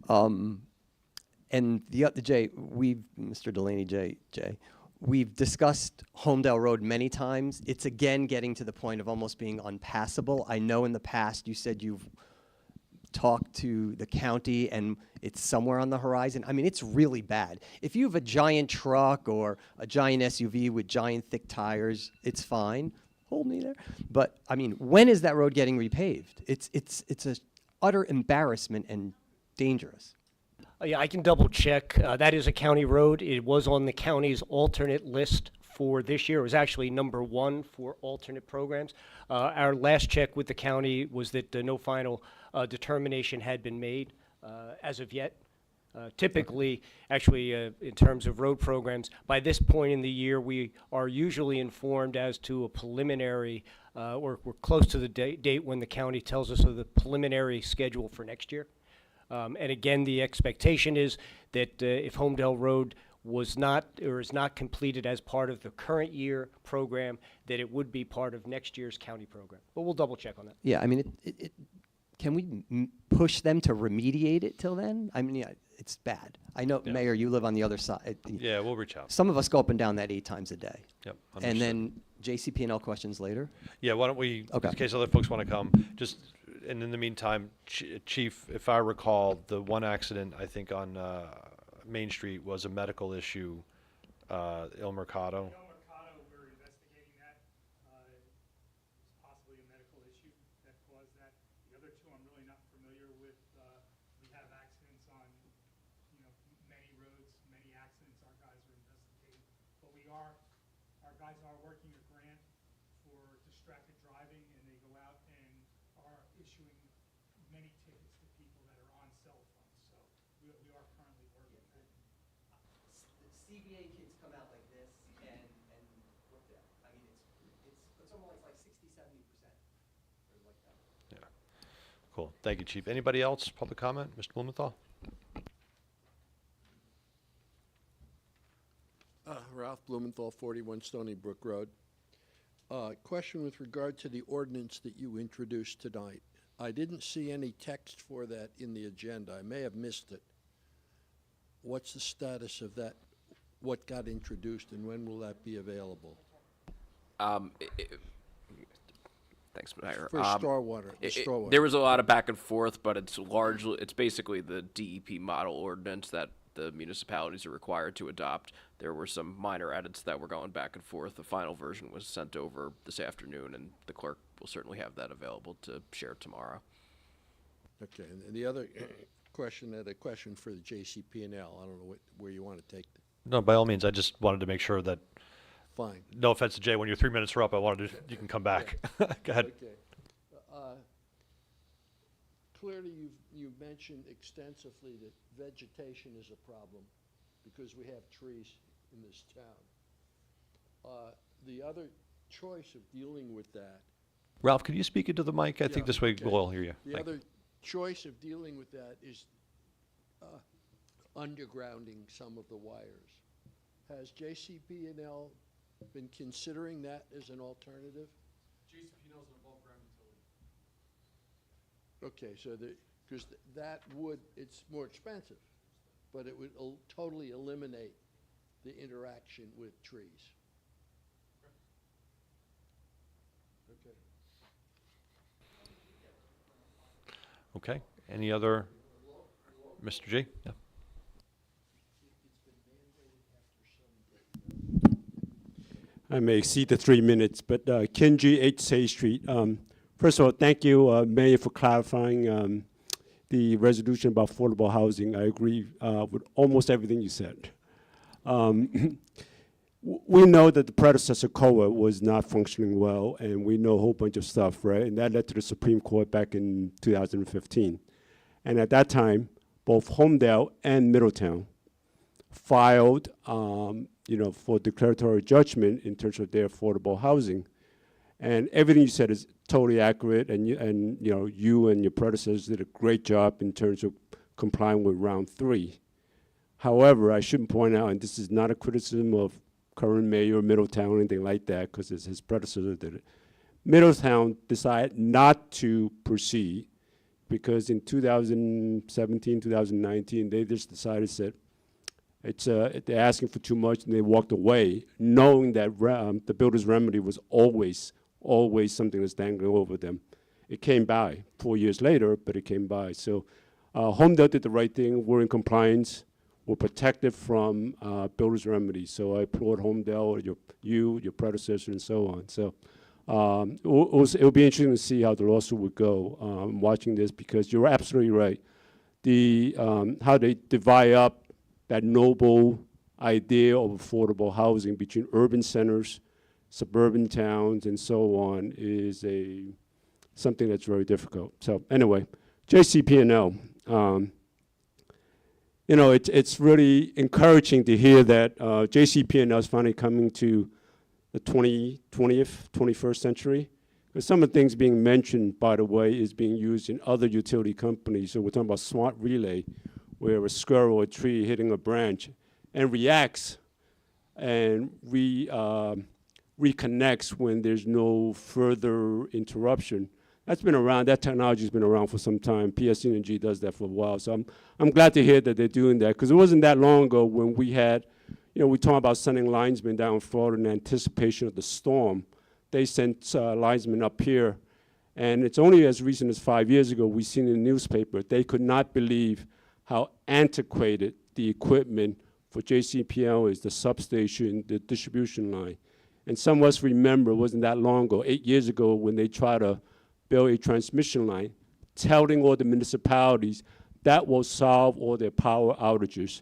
And Jay, Mr. Delaney, Jay, we've discussed Holmdel Road many times. It's again getting to the point of almost being unpassable. I know in the past you said you've talked to the county and it's somewhere on the horizon. I mean, it's really bad. If you have a giant truck or a giant SUV with giant thick tires, it's fine. Hold me there. But I mean, when is that road getting repaved? It's a utter embarrassment and dangerous. Yeah, I can double check. That is a county road. It was on the county's alternate list for this year. It was actually number 1 for alternate programs. Our last check with the county was that no final determination had been made as of yet. Typically, actually, in terms of road programs, by this point in the year, we are usually informed as to a preliminary, or we're close to the date when the county tells us of the preliminary schedule for next year. And again, the expectation is that if Holmdel Road was not or is not completed as part of the current year program, that it would be part of next year's county program. But we'll double check on that. Yeah, I mean, can we push them to remediate it till then? I mean, yeah, it's bad. I know, Yeah. Mayor, you live on the other side. Yeah, we'll reach out. Some of us go up and down that 8 times a day. Yep. And understood. then JCP&L questions later. Yeah, why don't we, Okay. in case other folks want to come, and in the meantime, Chief, if I recall, the one accident, I think, on Main Street was a medical issue, Il Mercado. We're investigating that. It's possibly a medical issue that caused that. The other two, I'm really not familiar with. We have accidents on, many roads, many accidents our guys are investigating. But our guys are working a grant for distracted driving, and they go out and are issuing many tickets to people that are on cell phones. So we are currently working on that. The CBA kids come out like this and look there. I mean, it's almost like 60, 70%. Like that. Yeah. Cool. Thank you, Chief. Anybody else? Public comment? Mr. Blumenthal? Ralph Blumenthal, 41 Stony Brook Road. Question with regard to the ordinance that you introduced tonight. I didn't see any text for that in the agenda. I may have missed it. What's the status of that? What got introduced and when will that be available? Thanks, Mayor. For Starwater. There was a lot of back and forth, but it's basically the DEP model ordinance that the municipalities are required to adopt. There were some minor edits that were going back and forth. The final version was sent over this afternoon, and the clerk will certainly have that available to share tomorrow. Okay, and the other question, a question for the JCP&L. I don't know where you want to take it. No, by all means, I just wanted to make sure that. Fine. No offense to Jay, when your 3 minutes are up, I wanted to, you can come back. Go ahead. Okay. Clearly, you've mentioned extensively that vegetation is a problem because we have trees in this town. the other choice of dealing with that. Ralph, could you speak into the mic? I think Yeah, this way okay. we'll all hear you. The Thank other choice of dealing with that is undergrounding some of the wires. Has JCP&L been considering that as an alternative? JCP&L is an above-ground utility. Okay, so because that would, it's more expensive, but it would totally eliminate the interaction with trees. Okay. Okay. Any other? Mr. G? Yeah. I may exceed the 3 minutes, but Kenji, 8 Say Street. First of all, thank you, Mayor, for clarifying the resolution about affordable housing. I agree with almost everything you said. We know that the predecessor COA was not functioning well, and we know a whole bunch of stuff, right? And that led to the Supreme Court back in 2015. And at that time, both Holmdel and Middletown filed, for declaratory judgment in terms of their affordable housing. And everything you said is totally accurate, and you and your predecessors did a great job in terms of complying with round 3. However, I should point out, and this is not a criticism of current mayor of Middletown or anything like that, because his predecessor did it. Middletown decided not to proceed because in 2017, 2019, they just decided, said, they're asking for too much, and they walked away, knowing that the builder's remedy was always something that's dangling over them. It came by 4 years later, but it came by. So Holmdel did the right thing. We're in compliance. We're protected from builder's remedy. So I applaud Holmdel, your predecessor, and so on. So it'll be interesting to see how the lawsuit would go. Watching this, because you're absolutely right. How they divide up that noble idea of affordable housing between urban centers, suburban towns, and so on is something that's very difficult. So anyway, JCP&L. It's really encouraging to hear that JCP&L is finally coming to the 21st century. Because some of the things being mentioned, by the way, is being used in other utility companies. So we're talking about smart relay, where a squirrel or a tree hitting a branch and reacts and reconnects when there's no further interruption. That's been around, that technology's been around for some time. PS Energy does that for a while. So I'm glad to hear that they're doing that, because it wasn't that long ago when we had, we talked about sending linesmen down in Florida in anticipation of the storm. They sent linesmen up here, and it's only as recent as 5 years ago we seen in the newspaper, they could not believe how antiquated the equipment for JCPL is, the substation, the distribution line. And some of us remember, it wasn't that long ago, 8 years ago, when they tried to build a transmission line, telling all the municipalities that will solve all their power outages,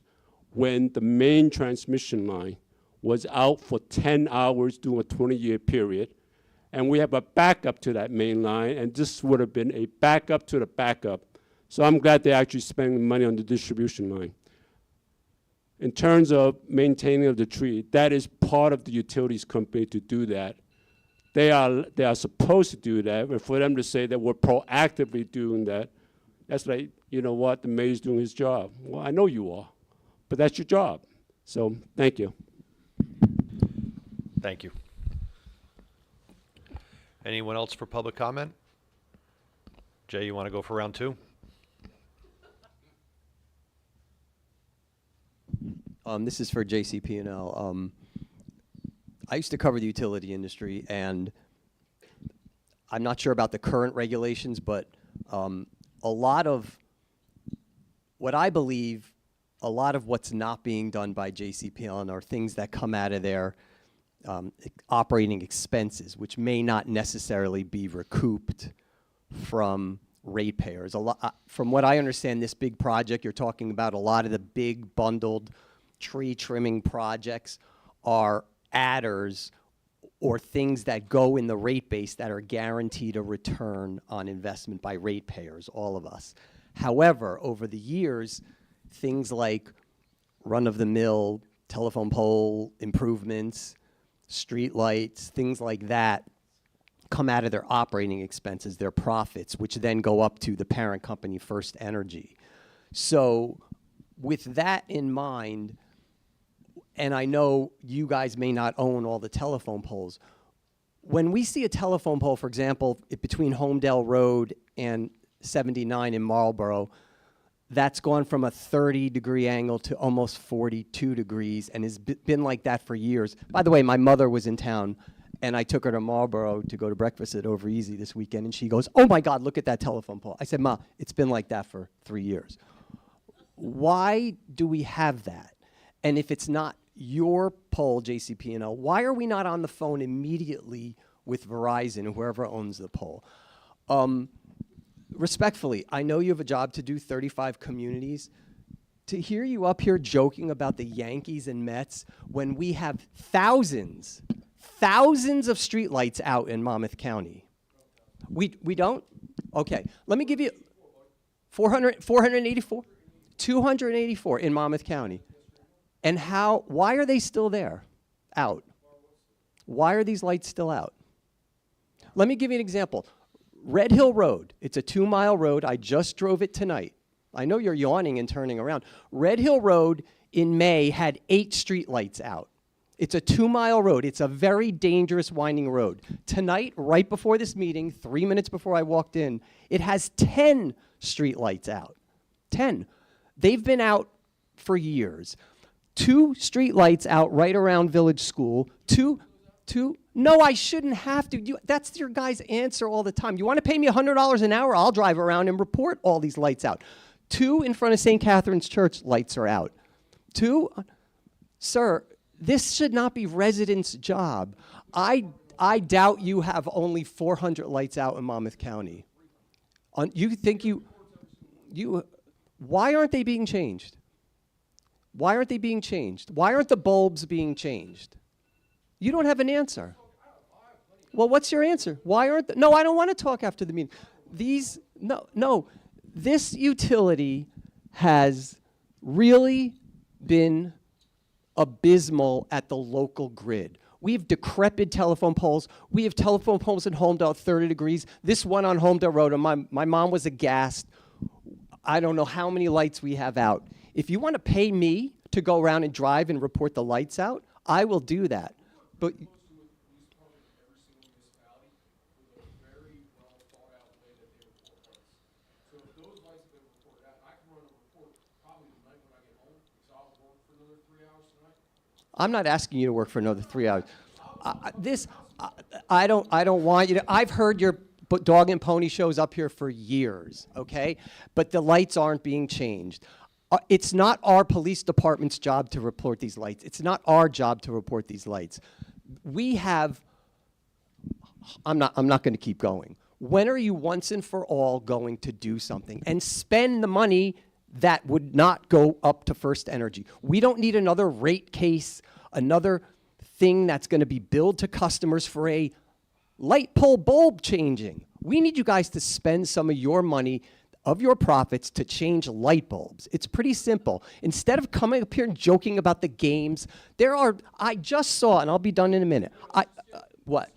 when the main transmission line was out for 10 hours during a 20-year period. And we have a backup to that main line, and this would have been a backup to the backup. So I'm glad they're actually spending money on the distribution line. In terms of maintaining of the tree, that is part of the utilities company to do that. They are supposed to do that, and for them to say that we're proactively doing that, that's like, you know what, the mayor's doing his job. Well, I know you are, but that's your job. So thank you. Thank you. Anyone else for public comment? Jay, you want to go for round 2? This is for JCP&L. I used to cover the utility industry, and I'm not sure about the current regulations, but a lot of what I believe, a lot of what's not being done by JCP&L are things that come out of their operating expenses, which may not necessarily be recouped from ratepayers. From what I understand, this big project you're talking about, a lot of the big bundled tree trimming projects are adders or things that go in the rate base that are guaranteed a return on investment by ratepayers, all of us. However, over the years, things like run-of-the-mill telephone pole improvements, street lights, things like that, come out of their operating expenses, their profits, which then go up to the parent company, First Energy. So with that in mind, and I know you guys may not own all the telephone poles, when we see a telephone pole, for example, between Holmdel Road and 79 in Marlboro, that's gone from a 30-degree angle to almost 42 degrees and has been like that for years. By the way, my mother was in town, and I took her to Marlboro to go to breakfast at Over Easy this weekend, and she goes, "Oh my God, look at that telephone pole." I said, "Ma, it's been like that for 3 years." Why do we have that? And if it's not your pole, JCP&L, why are we not on the phone immediately with Verizon or whoever owns the pole? Respectfully, I know you have a job to do, 35 communities. To hear you up here joking about the Yankees and Mets when we have thousands of streetlights out in Monmouth County. We don't? Okay, let me give you 484? 284 in Monmouth County. And why are they still there, out? Why are these lights still out? Let me give you an example. Red Hill Road, it's a 2-mile road. I just drove it tonight. I know you're yawning and turning around. Red Hill Road in May had 8 street lights out. It's a 2-mile road. It's a very dangerous winding road. Tonight, right before this meeting, 3 minutes before I walked in, it has 10 street lights out. 10. They've been out for years. 2 street lights out right around Village School. No, I shouldn't have to. That's your guy's answer all the time. You want to pay me $100 an hour? I'll drive around and report all these lights out. 2 in front of St. Catherine's Church, lights are out. 2, sir, this should not be residents' job. I doubt you have only 400 lights out in Monmouth County. Why aren't they being changed? Why aren't they being changed? Why aren't the bulbs being changed? You don't have an answer. Well, what's your answer? Why aren't no, I don't want to talk after the meeting. This utility has really been abysmal at the local grid. We have decrepit telephone poles. We have telephone poles in Holmdel at 30 degrees. This one on Holmdel Road, and my mom was aghast. I don't know how many lights we have out. If you want to pay me to go around and drive and report the lights out, I will do that. But I'm not asking you to work for another 3 hours. I don't want you to. I've heard your dog and pony shows up here for years, okay? But the lights aren't being changed. It's not our police department's job to report these lights. It's not our job to report these lights. We have, I'm not going to keep going. When are you once and for all going to do something and spend the money that would not go up to First Energy? We don't need another rate case, another thing that's going to be billed to customers for a light pole bulb changing. We need you guys to spend some of your money, of your profits, to change light bulbs. It's pretty simple. Instead of coming up here and joking about the games, I just saw, and I'll be done in a minute. What?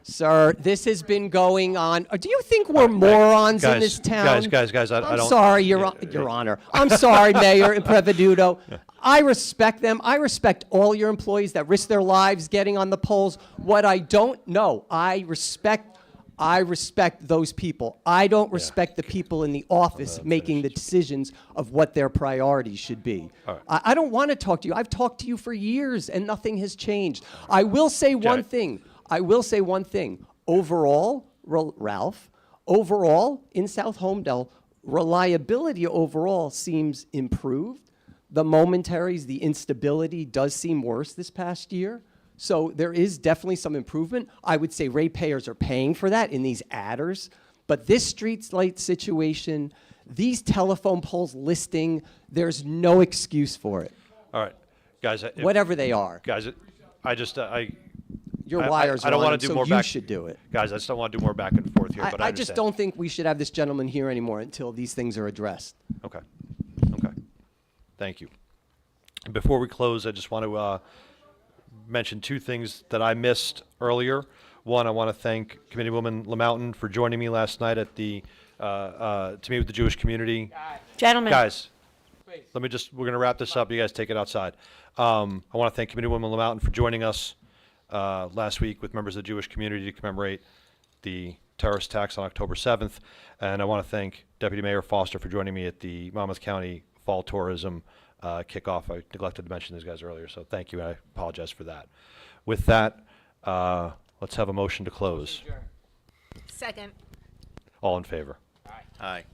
Sir, this has been going on. Do you think we're morons in this town? Guys, I I'm don't. sorry, Your Honor. I'm sorry, Mayor and Preveduto. I respect them. I respect all your employees that risk their lives getting on the polls. What I don't know, I respect those people. I don't respect the people in the office making the decisions of what their priorities should be. All right. I don't want to talk to you. I've talked to you for years, and nothing has changed. I will say one thing. Overall, Ralph, overall, in South Holmdel, reliability overall seems improved. The momentaries, the instability does seem worse this past year. So there is definitely some improvement. I would say ratepayers are paying for that in these adders. But this street light situation, these telephone poles listing, there's no excuse for it. All right, guys. Whatever they are. Guys, Your wires I don't are on want to them, do more so you back. should do it. Guys, I just don't want to do more back and forth here. But I just don't think we should have this gentleman here anymore until these things are addressed. Okay. Thank you. Before we close, I just want to mention two things that I missed earlier. One, I want to thank Committeewoman LaMountain for joining me last night at the to meet with the Jewish community. Gentlemen. Guys, we're going to wrap this up. You guys take it outside. I want to thank Committeewoman LaMountain for joining us last week with members of the Jewish community to commemorate the terrorist attacks on October 7th. And I want to thank Deputy Mayor Foster for joining me at the Monmouth County Fall Tourism kickoff. I neglected to mention these guys earlier, so thank you. I apologize for that. With that, let's have a motion to close. Second. All in favor? Aye.